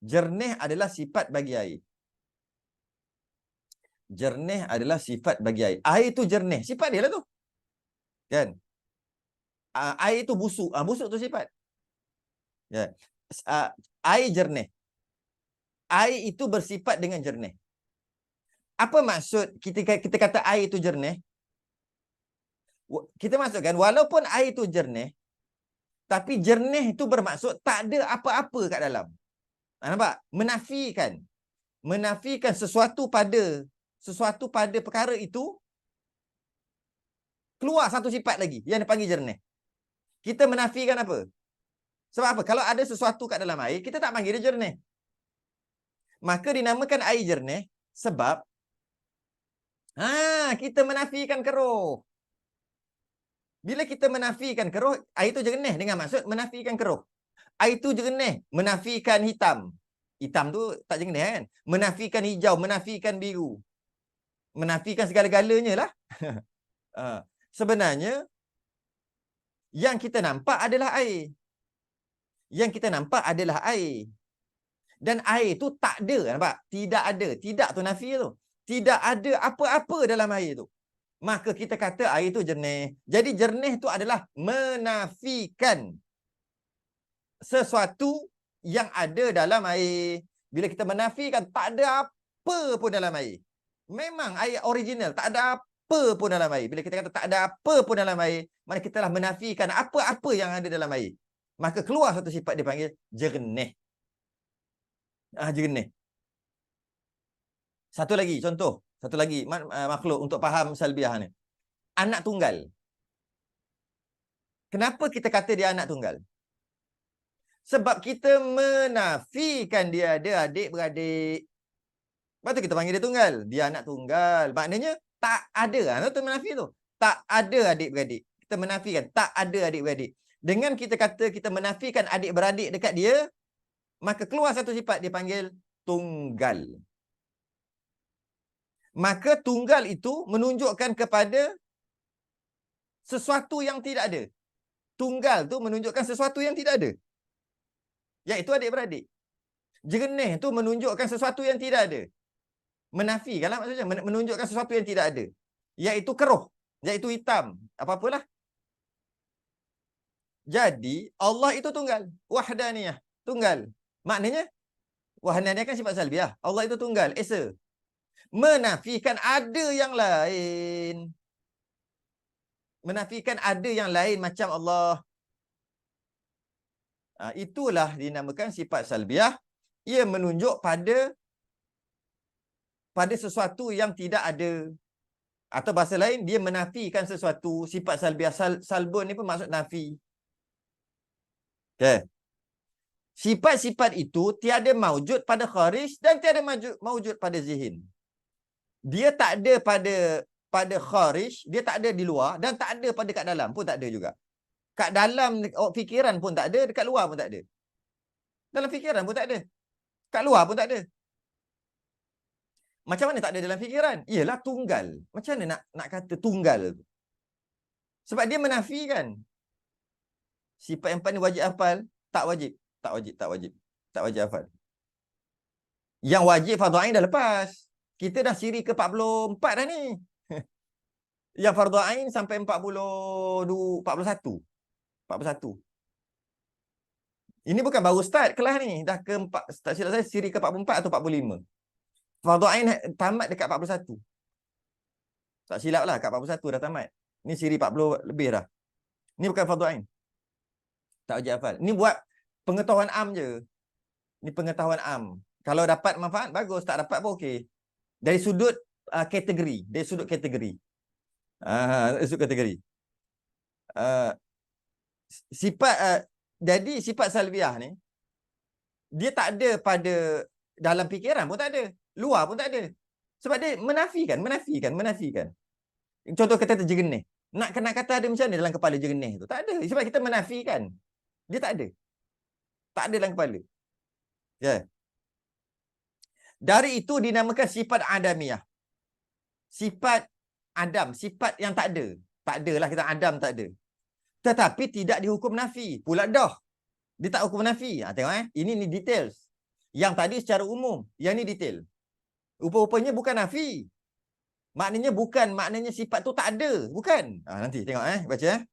Jernih adalah sifat bagi air. Jernih adalah sifat bagi air. Air tu jernih. Sifat dia lah tu. Kan? Air tu busuk. Busuk tu sifat. Ya. Air jernih. Air itu bersifat dengan jernih. Apa maksud kita kata air itu jernih? Kita maksudkan walaupun air itu jernih, tapi jernih itu bermaksud tak ada apa-apa kat dalam. Nampak? Menafikan sesuatu pada perkara itu, keluar satu sifat lagi yang dipanggil jernih. Kita menafikan apa? Sebab apa? Kalau ada sesuatu kat dalam air, kita tak panggil dia jernih. Maka dinamakan air jernih sebab kita menafikan keruh. Bila kita menafikan keruh, air itu jernih dengan maksud menafikan keruh. Air itu jernih, menafikan hitam. Hitam tu tak jernih kan? Menafikan hijau, menafikan biru. Menafikan segala-galanya lah. Sebenarnya, yang kita nampak adalah air. Yang kita nampak adalah air. Dan air tu tak ada, nampak? Tidak ada. Tidak tu nafi tu. Tidak ada apa-apa dalam air tu. Maka kita kata air tu jernih. Jadi jernih tu adalah menafikan sesuatu yang ada dalam air. Bila kita menafikan tak ada apa pun dalam air. Memang air original, tak ada apa pun dalam air. Bila kita kata tak ada apa pun dalam air, mana kita telah menafikan apa-apa yang ada dalam air. Maka keluar satu sifat dipanggil jernih. Jernih. Satu lagi contoh. Satu lagi makhluk untuk faham salbiah ni. Anak tunggal. Kenapa kita kata dia anak tunggal? Sebab kita menafikan dia ada adik-beradik. Lepas tu kita panggil dia tunggal. Dia anak tunggal. Maknanya Tak ada. Itu menafi tu. Tak ada adik-beradik. Kita menafikan. Tak ada adik-beradik. Dengan kita kata kita menafikan adik-beradik dekat dia, maka keluar satu sifat dia panggil tunggal. Maka tunggal itu menunjukkan kepada sesuatu yang tidak ada. Tunggal tu menunjukkan sesuatu yang tidak ada. Iaitu adik-beradik. Jernih tu menunjukkan sesuatu yang tidak ada. Menafikan lah maksudnya. Menunjukkan sesuatu yang tidak ada. Iaitu keruh. Iaitu hitam. Apa-apalah. Jadi, Allah itu tunggal. Wahdaniyah. Tunggal. Maknanya, wahdaniyah kan sifat salbiah. Allah itu tunggal. Esa. Menafikan ada yang lain. Menafikan ada yang lain macam Allah. Itulah dinamakan sifat salbiah. Ia menunjuk pada sesuatu yang tidak ada. Atau bahasa lain, dia menafikan sesuatu. Sifat salbiah. Salbun ni pun maksud nafi. Okay. Sifat-sifat itu tiada maujud pada kharij dan tiada maujud pada zihin. Dia tak ada pada kharij, dia tak ada di luar dan tak ada pada kat dalam pun tak ada juga. Kat dalam fikiran pun tak ada, dekat luar pun tak ada. Dalam fikiran pun tak ada. Kat luar pun tak ada. Macam mana tak ada dalam fikiran? Ialah tunggal. Macam mana nak kata tunggal tu? Sebab dia menafikan. Sifat yang paling wajib hafal, tak wajib. Tak wajib, tak wajib. Tak wajib hafal. Yang wajib fardu ain dah lepas. Kita dah siri ke 44 dah ni. Yang fardu ain sampai 42, 41. 41. Ini bukan baru start kelas ni. Dah ke 4, tak silap saya siri ke 44 atau 45. Fardu ain tamat dekat 41. Tak silap lah, kat 41 dah tamat. Ni siri 40 lebih dah. Ni bukan fardu ain. Tak wajib hafal. Ni buat pengetahuan am je. Ni pengetahuan am. Kalau dapat manfaat, bagus. Tak dapat pun okey. Dari sudut kategori. Dari sudut kategori. Sudut kategori. Jadi sifat salbiah ni, dia tak ada pada dalam fikiran pun tak ada. Luar pun tak ada. Sebab dia menafikan. Contoh kata terjernih. Nak kata ada macam mana dalam kepala jernih tu? Tak ada. Sebab kita menafikan. Dia tak ada. Tak ada dalam kepala. Ya. Dari itu dinamakan sifat adamiyah. Sifat adam. Sifat yang tak ada. Tak adalah kita adam tak ada. Tetapi tidak dihukum nafi. Pula dah. Dia tak hukum nafi. Tengok Ini details. Yang tadi secara umum. Yang ni detail. Rupa-rupanya bukan nafi. Maknanya sifat tu tak ada. Bukan. Nanti tengok baca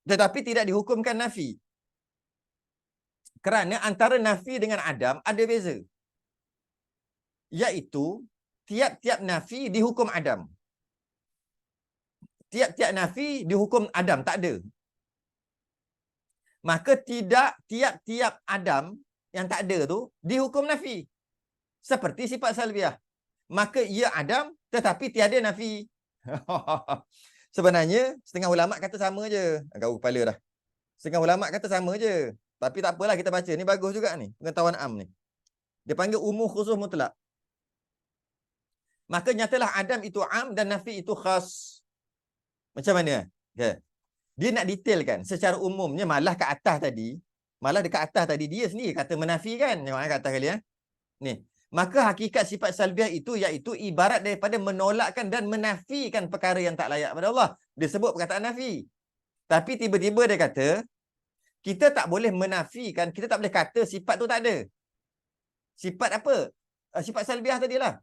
Tetapi tidak dihukumkan nafi. Kerana antara nafi dengan adam ada beza. Iaitu tiap-tiap nafi dihukum adam. Tiap-tiap nafi dihukum adam. Tak ada. Maka tidak tiap-tiap adam yang tak ada tu dihukum nafi. Seperti sifat salbiah. Maka ia adam tetapi tiada nafi. Sebenarnya setengah ulama kata sama je. Agak kepala dah. Setengah ulama kata sama je. Tapi tak apalah kita baca. Ni bagus juga ni. Pengetahuan am ni. Dia panggil umum khusus mutlak. Maka nyatalah adam itu am dan nafi itu khas. Macam mana? Okay. Dia nak detailkan. Secara umumnya malah kat atas tadi. Malah dekat atas tadi dia sendiri kata menafikan. Tengok kat atas kali Ni. Maka hakikat sifat salbiah itu iaitu ibarat daripada menolakkan dan menafikan perkara yang tak layak pada Allah. Dia sebut perkataan nafi. Tapi tiba-tiba dia kata, kita tak boleh menafikan, kita tak boleh kata sifat tu tak ada. Sifat apa? Sifat salbiah tadilah.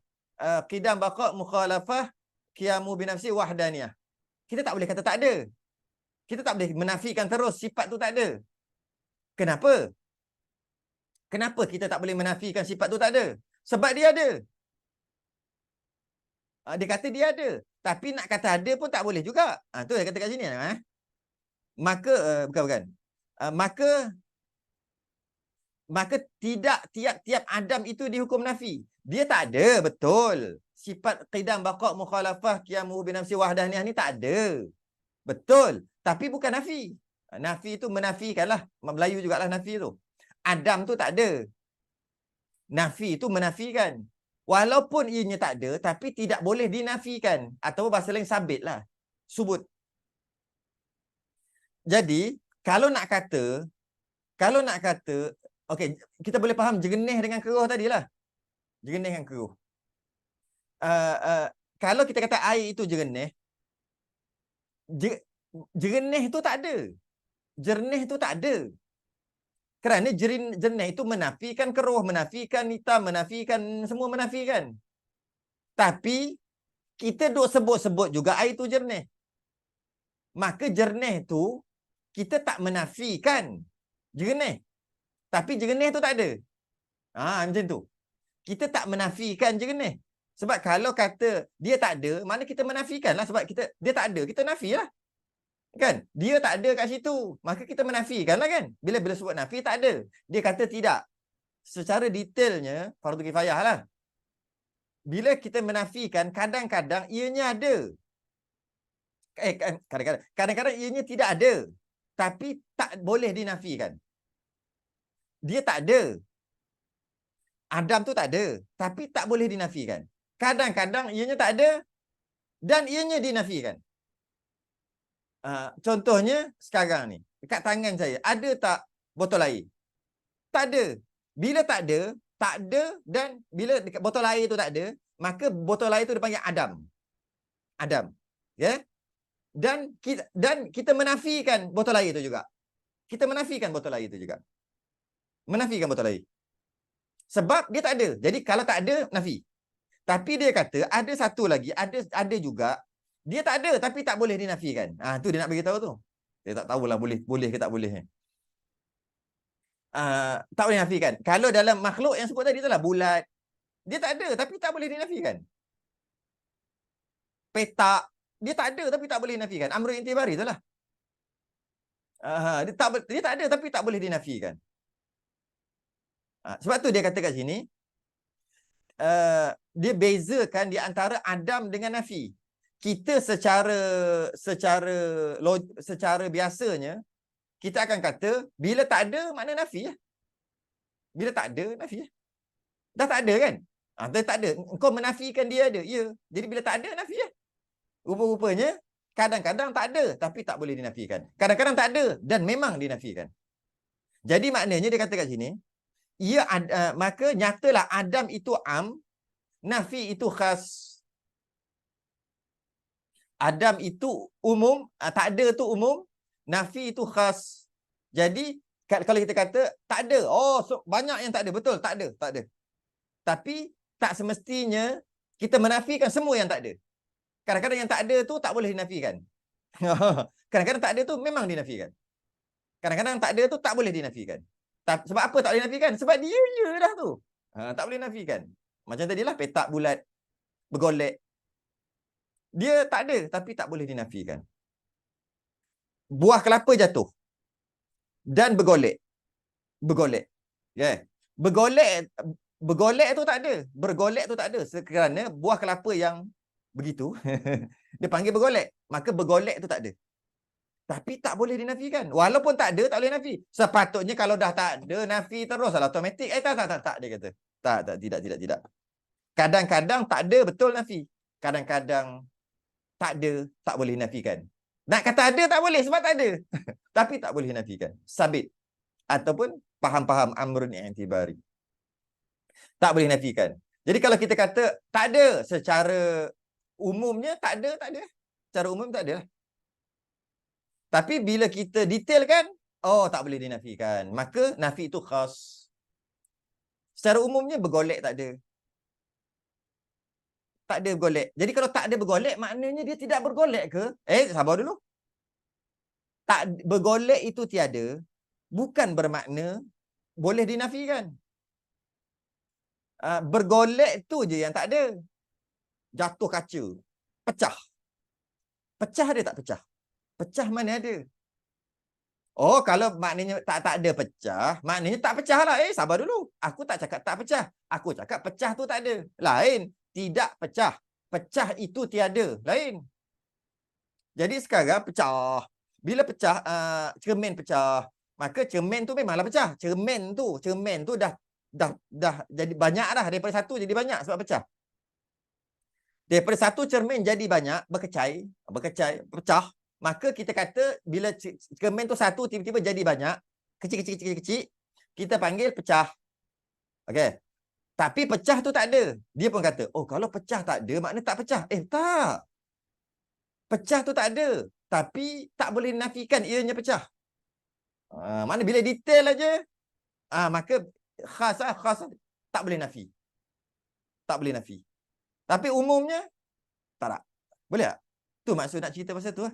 Qidam baqa' mukhalafah qiyamu binafsi wahdaniyah. Kita tak boleh kata tak ada. Kita tak boleh menafikan terus sifat tu tak ada. Kenapa? Kenapa kita tak boleh menafikan sifat tu tak ada? Sebab dia ada. Dia kata dia ada. Tapi nak kata ada pun tak boleh juga. Tu dia kata kat sini. Maka, bukan. Maka tidak tiap-tiap adam itu dihukum nafi. Dia tak ada, betul. Sifat qidam baqa' mukhalafah qiyamu binafsi wahdaniyah ni tak ada. Betul. Tapi bukan nafi. Nafi itu menafikan lah. Melayu jugalah nafi tu. Adam tu tak ada. Nafi itu menafikan. Walaupun ianya tak ada, tapi tidak boleh dinafikan. Atau bahasa lain sabit lah. Subut. Jadi, kalau nak kata, okey, kita boleh faham jernih dengan keruh tadilah. Jernih dengan keruh. Kalau kita kata air itu jernih, jernih itu tak ada. Jernih itu tak ada. Kerana jernih itu menafikan keruh, menafikan hitam, menafikan semua menafikan. Tapi kita duk sebut-sebut juga air itu jernih. Maka jernih itu kita tak menafikan jernih. Tapi jernih itu tak ada. Macam tu. Kita tak menafikan jernih. Sebab kalau kata dia tak ada, mana kita menafikanlah sebab dia tak ada, kita nafilah. Kan? Dia tak ada kat situ. Maka kita menafikanlah kan? Bila sebut nafi tak ada. Dia kata tidak. Secara detailnya fardu kifayah lah. Bila kita menafikan, kadang-kadang ianya ada. Kadang-kadang ianya tidak ada. Tapi tak boleh dinafikan. Dia tak ada. Adam tu tak ada. Tapi tak boleh dinafikan. Kadang-kadang ianya tak ada dan ianya dinafikan. Contohnya sekarang ni. Dekat tangan saya. Ada tak botol air? Tak ada. Bila tak ada dan bila dekat botol air tu tak ada, maka botol air tu dipanggil Adam. Adam. Ya? Yeah? Dan kita menafikan botol air itu juga. Kita menafikan botol air itu juga. Menafikan botol air. Sebab dia tak ada. Jadi kalau tak ada, nafi. Tapi dia kata ada satu lagi, ada juga dia tak ada tapi tak boleh dinafikan. Tu dia nak bagi tahu tu. Dia tak tahulah boleh ke tak boleh. Tak boleh dinafikan. Kalau dalam makhluk yang sebut tadi itulah bulat. Dia tak ada tapi tak boleh dinafikan. Petak, dia tak ada tapi tak boleh dinafikan. Amrul intibari itulah. Dia tak ada tapi tak boleh dinafikan. Sebab tu dia kata kat sini, dia bezakan di antara Adam dengan nafi. Kita secara biasanya kita akan kata bila tak ada makna nafi lah. Bila tak ada nafi lah. Dah tak ada kan? Dah tak ada. Kau menafikan dia ada. Ya. Jadi bila tak ada nafi lah. Rupa-rupanya kadang-kadang tak ada tapi tak boleh dinafikan. Kadang-kadang tak ada dan memang dinafikan. Jadi maknanya dia kata kat sini, maka nyatalah Adam itu am, nafi itu khas. Adam itu umum, tak ada tu umum, nafi itu khas. Jadi kalau kita kata tak ada, banyak yang tak ada, betul, tak ada. Tapi tak semestinya kita menafikan semua yang tak ada. Kadang-kadang yang tak ada tu tak boleh dinafikan. Kadang-kadang tak ada tu memang dinafikan. Kadang-kadang tak ada tu tak boleh dinafikan. Sebab apa tak boleh dinafikan? Sebab dia dah tu. Tak boleh dinafikan. Macam tadilah petak bulat, bergolek. Dia tak ada tapi tak boleh dinafikan. Buah kelapa jatuh dan bergolek. Yeah. Bergolek tu tak ada. Bergolek tu tak ada. Kerana buah kelapa yang begitu dia panggil bergolek. Maka bergolek tu tak ada. Tapi tak boleh dinafikan. Walaupun tak ada, tak boleh nafi. Sepatutnya kalau dah tak ada, nafi terus lah automatik. Tak, dia kata. Tidak. Kadang-kadang tak ada, betul nafi. Kadang-kadang tak ada, tak boleh nafikan. Nak kata ada, tak boleh sebab tak ada. Tapi tak boleh nafikan. Sabit. Ataupun faham-faham amrun i'tibari. Tak boleh nafikan. Jadi kalau kita kata tak ada secara umumnya, tak ada. Secara umum tak ada lah. Tapi bila kita detailkan, tak boleh dinafikan. Maka nafi itu khas. Secara umumnya bergolek tak ada. Tak ada bergolek. Jadi kalau tak ada bergolek, maknanya dia tidak bergolek ke? Sabar dulu. Tak bergolek itu tiada, bukan bermakna boleh dinafikan. Bergolek tu je yang tak ada. Jatuh kaca. Pecah. Pecah ada tak pecah? Pecah mana ada? Kalau maknanya tak ada pecah, maknanya tak pecah lah. Sabar dulu. Aku tak cakap tak pecah. Aku cakap pecah tu tak ada. Lain. Tidak pecah. Pecah itu tiada. Lain. Jadi sekarang pecah. Bila pecah, cermin pecah. Maka cermin tu memanglah pecah. Cermin tu dah dah jadi banyak dah. Daripada satu jadi banyak sebab pecah. Daripada satu cermin jadi banyak, berkecai, pecah. Maka kita kata bila cermin tu satu tiba-tiba jadi banyak, kecil, kita panggil pecah. Okey. Tapi pecah tu tak ada. Dia pun kata, oh kalau pecah tak ada, makna tak pecah. Tak. Pecah tu tak ada. Tapi tak boleh nafikan ianya pecah. Mana bila detail aja, maka khas tak boleh nafi. Tak boleh nafi. Tapi umumnya, tak. Boleh tak? Tu maksud nak cerita pasal tu.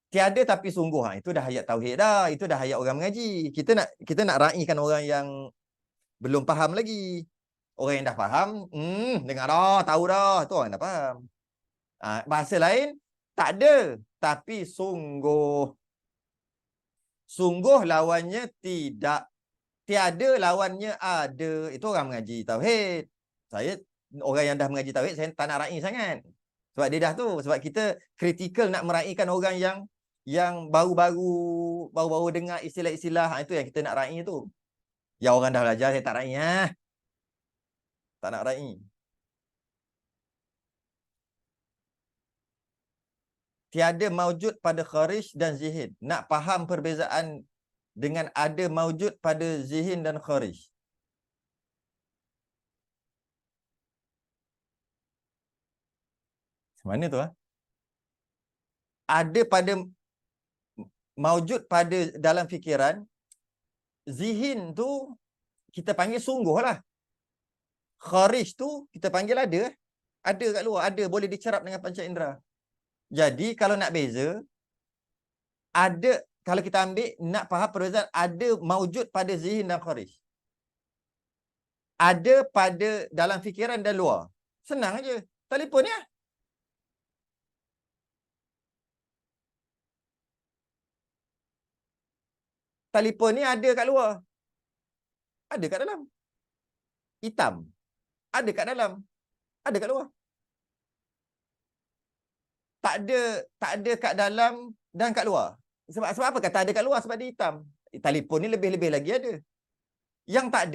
Tiada tapi sungguh. Itu dah ayat tauhid dah. Itu dah ayat orang mengaji. Kita nak raikan orang yang belum faham lagi. Orang yang dah faham, dengar dah, tahu dah. Tu orang yang dah faham. Bahasa lain, tak ada. Tapi sungguh. Sungguh lawannya tidak. Tiada lawannya ada. Itu orang mengaji tauhid. Saya, orang yang dah mengaji tauhid, saya tak nak raih sangat. Sebab dia dah tu. Sebab kita kritikal nak meraihkan orang yang baru-baru dengar istilah-istilah. Itu yang kita nak raih tu. Yang orang dah belajar, saya tak raih. Tak nak raih. Tiada maujud pada kharij dan zihin. Nak faham perbezaan dengan ada maujud pada zihin dan kharij. Mana tu? Ada pada maujud pada dalam fikiran. Zihin tu kita panggil sungguh lah. Kharij tu kita panggil ada. Ada kat luar. Ada boleh dicerap dengan panca indera. Jadi kalau nak beza, ada, kalau kita ambil nak faham perbezaan ada maujud pada zihin dan kharij. Ada pada dalam fikiran dan luar. Senang aja. Telefon ya. Telefon ni ada kat luar. Ada kat dalam. Hitam. Ada kat dalam. Ada kat luar. Tak ada kat dalam dan kat luar. Sebab apa kata ada kat luar? Sebab dia hitam. Telefon ni lebih-lebih lagi ada. Yang tak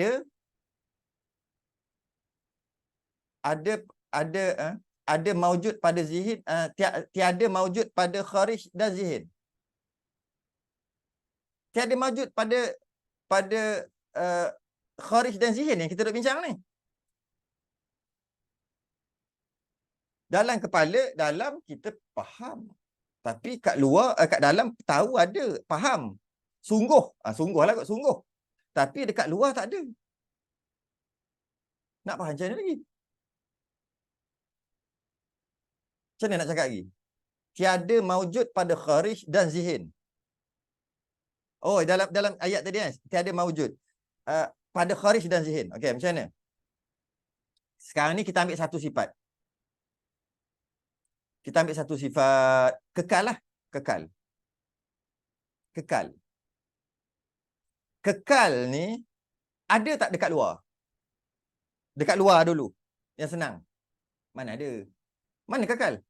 ada maujud pada zihin, tiada maujud pada kharij dan zihin. Tiada maujud pada kharij dan zihin yang kita duk bincang ni. Dalam kepala, dalam kita faham. Tapi kat luar, kat dalam tahu ada, faham. Sungguh. Sungguhlah kot, sungguh. Tapi dekat luar tak ada. Nak faham macam mana lagi? Macam mana nak cakap lagi? Tiada maujud pada kharij dan zihin. Oh, dalam ayat tadi kan, tiada maujud pada kharij dan zihin. Okey, macam mana? Sekarang ni kita ambil satu sifat. Kita ambil satu sifat kekal lah. Kekal. Kekal ni ada tak dekat luar? Dekat luar dulu. Yang senang. Mana ada? Mana kekal?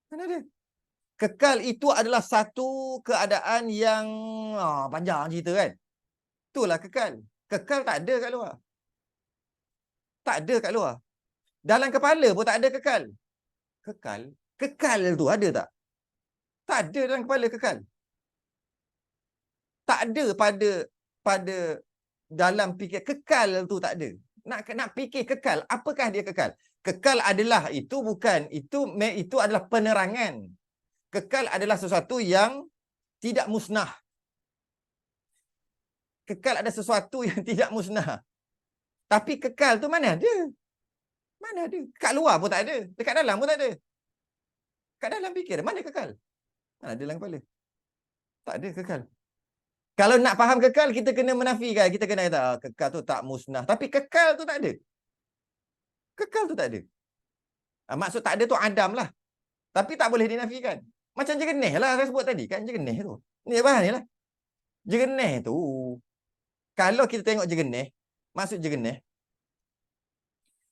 Mana ada? Kekal itu adalah satu keadaan yang panjang cerita kan. Itulah kekal. Kekal tak ada kat luar. Tak ada kat luar. Dalam kepala pun tak ada kekal. Kekal tu ada tak? Tak ada dalam kepala kekal. Tak ada pada dalam fikir kekal tu tak ada. Nak fikir kekal, apakah dia kekal? Kekal adalah itu adalah penerangan. Kekal adalah sesuatu yang tidak musnah. Kekal ada sesuatu yang tidak musnah. Tapi kekal tu mana ada? Mana ada? Kat luar pun tak ada. Dekat dalam pun tak ada. Kat dalam fikir, mana kekal? Mana ada dalam kepala? Tak ada kekal. Kalau nak faham kekal, kita kena menafikan. Kita kena kata, kekal tu tak musnah. Tapi kekal tu tak ada. Kekal tu tak ada. Maksud tak ada tu adam lah. Tapi tak boleh dinafikan. Macam jernih lah saya sebut tadi. Kan jernih tu. Ni bahan ni lah. Jernih tu. Kalau kita tengok jernih, maksud jernih,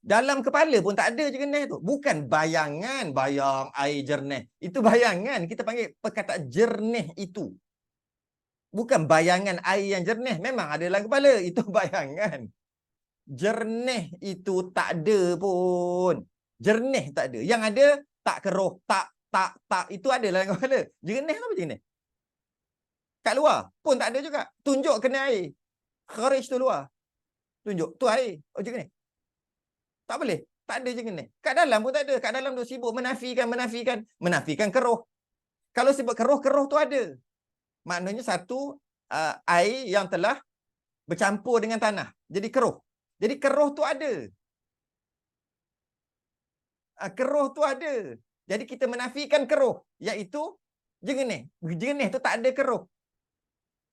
dalam kepala pun tak ada jernih tu. Bukan bayangan, bayang air jernih. Itu bayangan. Kita panggil perkataan jernih itu. Bukan bayangan air yang jernih. Memang ada dalam kepala. Itu bayangan. Jernih itu tak ada pun. Jernih tak ada. Yang ada tak keruh, tak itu ada dalam kepala. Jernih apa jernih? Kat luar pun tak ada juga. Tunjuk kena air. Kharij tu luar. Tunjuk tu air. Oh jernih. Tak boleh. Tak ada jernih. Kat dalam pun tak ada. Kat dalam tu sibuk menafikan keruh. Kalau sebut keruh tu ada. Maknanya satu air yang telah bercampur dengan tanah. Jadi keruh. Jadi keruh tu ada. Keruh tu ada. Jadi kita menafikan keruh. Iaitu jernih. Jernih tu tak ada keruh.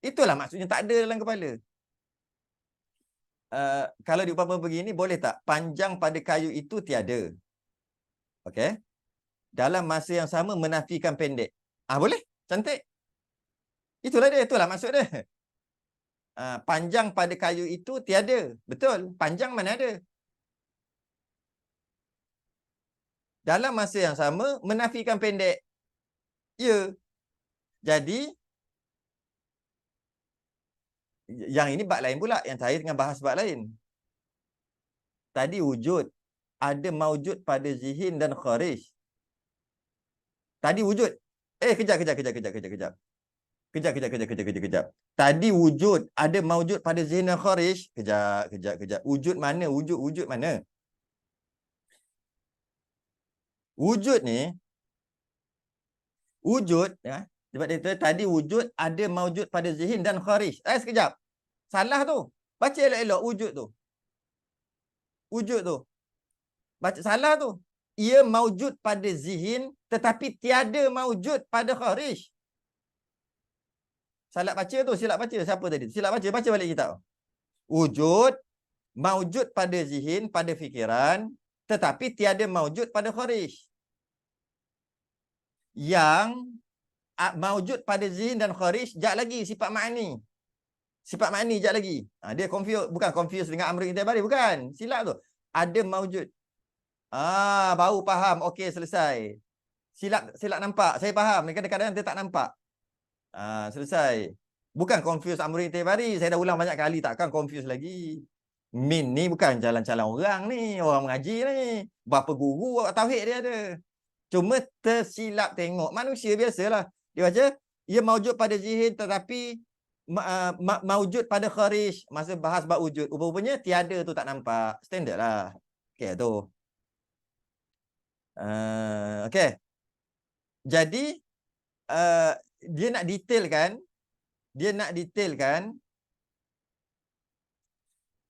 Itulah maksudnya tak ada dalam kepala. Kalau diumpama begini, boleh tak? Panjang pada kayu itu tiada. Okey. Dalam masa yang sama menafikan pendek. Boleh. Cantik. Itulah maksud dia. Panjang pada kayu itu tiada. Betul. Panjang mana ada? Dalam masa yang sama menafikan pendek. Ya. Jadi yang ini bab lain pula. Yang saya tengah bahas bab lain. Tadi wujud. Ada maujud pada zihin dan kharij. Tadi wujud. Kejap. Tadi wujud. Ada maujud pada zihin dan kharij. Kejap. Wujud mana? Wujud mana? Wujud ni. Wujud. Ya. Sebab dia tadi wujud. Ada maujud pada zihin dan kharij. Sekejap. Salah tu. Baca elok-elok wujud tu. Wujud tu. Baca salah tu. Ia maujud pada zihin tetapi tiada maujud pada kharij. Salah baca tu, silap baca. Siapa tadi? Silap baca, baca balik kitab. Wujud maujud pada zihin, pada fikiran, tetapi tiada maujud pada kharij. Yang maujud pada zihin dan kharij, jap lagi sifat ma'ni. Sifat ma'ni jap lagi. Dia confuse, bukan confuse dengan amri intiabari, bukan. Silap tu. Ada maujud. Baru faham. Okey, selesai. Silap nampak. Saya faham. Kadang-kadang dia tak nampak. Selesai. Bukan confuse amri intiabari. Saya dah ulang banyak kali. Takkan confuse lagi. Min ni bukan jalan-jalan orang ni. Orang mengaji ni. Berapa guru tauhid dia ada. Cuma tersilap tengok. Manusia biasalah. Dia baca, ia maujud pada zihin tetapi maujud pada kharij. Masa bahas bab wujud. Rupanya tiada tu tak nampak. Standard lah. Okey tu. Okey. Jadi, dia nak detailkan.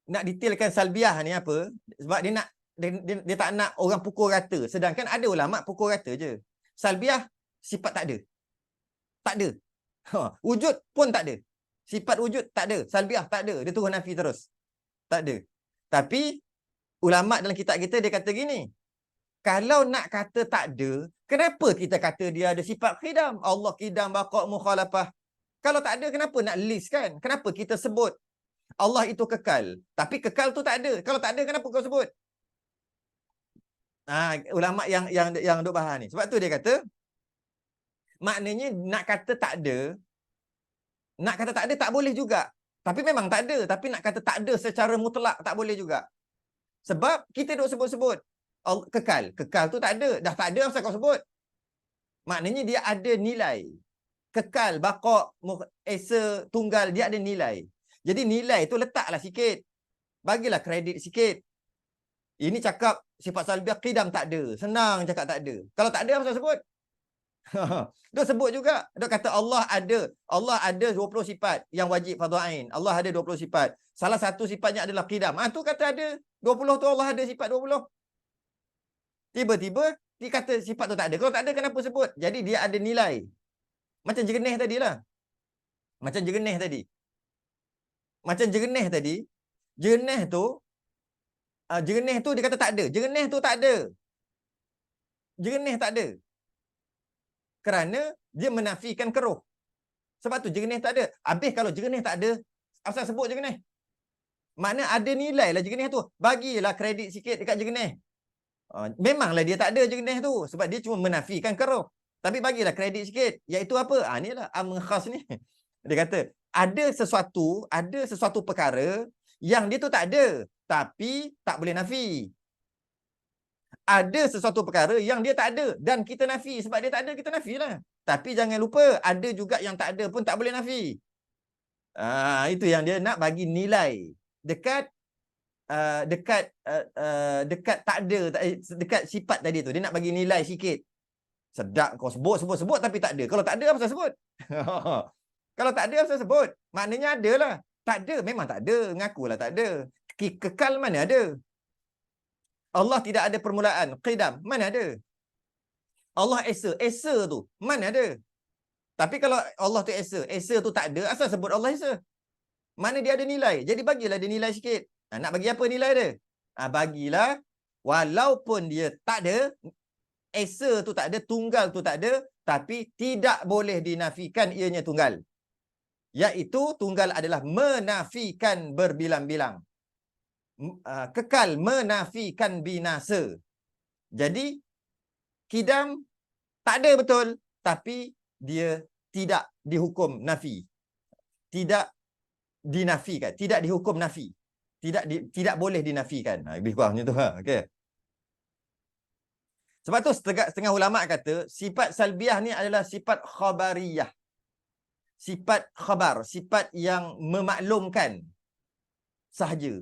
Nak detailkan salbiah ni apa? Sebab dia tak nak orang pukul rata. Sedangkan ada ulama pukul rata je. Salbiah, sifat tak ada. Tak ada. Wujud pun tak ada. Sifat wujud tak ada. Salbiah tak ada. Dia turun nafi terus. Tak ada. Tapi, ulama dalam kitab kita dia kata gini. Kalau nak kata tak ada, kenapa kita kata dia ada sifat qidam? Allah qidam, baqa', mukhalafah. Kalau tak ada, kenapa nak list kan? Kenapa kita sebut Allah itu kekal? Tapi kekal tu tak ada. Kalau tak ada, kenapa kau sebut? Ulama yang duk bahas ni. Sebab tu dia kata, maknanya nak kata tak ada tak boleh juga. Tapi memang tak ada. Tapi nak kata tak ada secara mutlak tak boleh juga. Sebab kita duk sebut-sebut kekal. Kekal tu tak ada. Dah tak ada, asal kau sebut? Maknanya dia ada nilai. Kekal, baqa', esa, tunggal, dia ada nilai. Jadi nilai tu letaklah sikit. Bagilah kredit sikit. Ini cakap sifat salbiah qidam tak ada. Senang cakap tak ada. Kalau tak ada, apa sebut? Dia sebut juga. Dia kata Allah ada. Allah ada 20 sifat yang wajib fardu ain. Allah ada 20 sifat. Salah satu sifatnya adalah qidam. Tu kata ada. 20 tu Allah ada sifat 20. Tiba-tiba dia kata sifat tu tak ada. Kalau tak ada, kenapa sebut? Jadi dia ada nilai. Macam jernih tadilah. Macam jernih tadi. Jernih tu dia kata tak ada. Jernih tu tak ada. Jernih tak ada. Kerana dia menafikan keruh. Sebab tu jernih tak ada. Habis kalau jernih tak ada, asal sebut jernih? Makna ada nilai lah jernih tu. Bagilah kredit sikit dekat jernih. Memanglah dia tak ada jernih tu. Sebab dia cuma menafikan keruh. Tapi bagilah kredit sikit. Iaitu apa? Inilah amr khas ni. Dia kata, ada sesuatu perkara yang dia tu tak ada, tapi tak boleh nafi. Ada sesuatu perkara yang dia tak ada dan kita nafi. Sebab dia tak ada, kita nafilah. Tapi jangan lupa, ada juga yang tak ada pun tak boleh nafi. Itu yang dia nak bagi nilai dekat dekat tak ada, dekat sifat tadi tu. Dia nak bagi nilai sikit. Sedap kau sebut tapi tak ada. Kalau tak ada, apa saya sebut? Kalau tak ada, apa saya sebut? Maknanya ada lah. Tak ada, memang tak ada. Ngakulah tak ada. Kekal mana ada? Allah tidak ada permulaan. Qidam, mana ada? Allah Esa. Esa tu, mana ada? Tapi kalau Allah tu Esa tu tak ada, asal sebut Allah Esa? Mana dia ada nilai? Jadi bagilah dia nilai sikit. Nak bagi apa nilai dia? Bagilah, walaupun dia tak ada, Esa tu tak ada, tunggal tu tak ada, tapi tidak boleh dinafikan ianya tunggal. Iaitu tunggal adalah menafikan berbilang-bilang. Kekal, menafikan binasa. Jadi kidam tak ada betul, tapi dia tidak dihukum nafi. Tidak dinafikan, tidak dihukum nafi. Tidak boleh dinafikan. Lebih kurang macam tu. Okey. Sebab tu setengah ulama kata sifat salbiah ni adalah sifat khabariyah. Sifat khabar, sifat yang memaklumkan sahaja.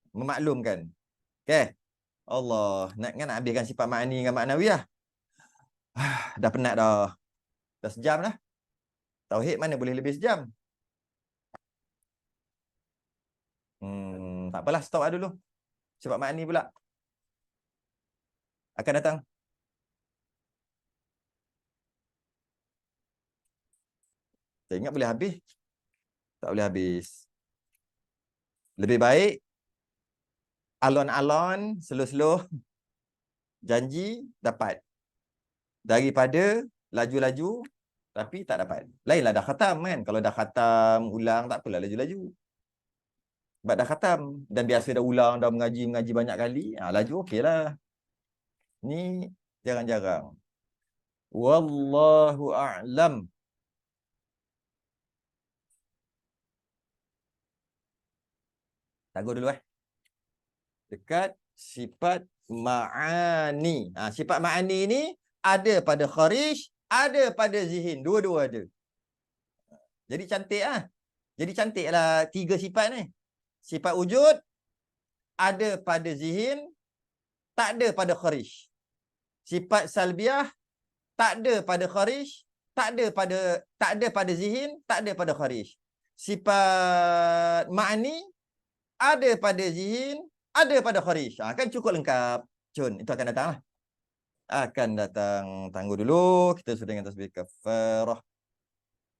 Memaklumkan. Okey. Allah, nak habiskan sifat ma'ani dengan ma'nawiyah. Dah penat dah. Dah sejam dah. Tauhid mana boleh lebih sejam? Tak apalah, stop dulu. Sifat ma'ani pula akan datang. Saya ingat boleh habis. Tak boleh habis. Lebih baik alon-alon, slow-slow, janji dapat, daripada laju-laju tapi tak dapat. Lainlah dah khatam kan. Kalau dah khatam, ulang, tak apalah laju-laju. Sebab dah khatam dan biasa dah ulang, dah mengaji banyak kali, laju okeylah. Ni jarang-jarang. Wallahu a'lam. Tunggu dulu dekat sifat ma'ani. Sifat ma'ani ni ada pada kharij, ada pada zihin. Dua-dua ada. Jadi cantik lah. Jadi cantiklah 3 sifat ni. Sifat wujud ada pada zihin, tak ada pada kharij. Sifat salbiah tak ada pada kharij, tak ada pada zihin, tak ada pada kharij. Sifat ma'ani ada pada zihin, ada pada kharij. Kan cukup lengkap. Cun, itu akan datang lah. Akan datang. Tunggu dulu. Kita sudah dengan tasbih kafarah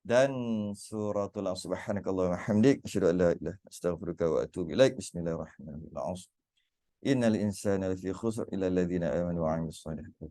dan suratul subhanakallahumma hamdik asyhadu an la ilaha illa anta astaghfiruka wa atubu ilaik. Bismillahirrahmanirrahim. Innal insana lafi khusr illa alladhina amanu wa 'amilus solihati.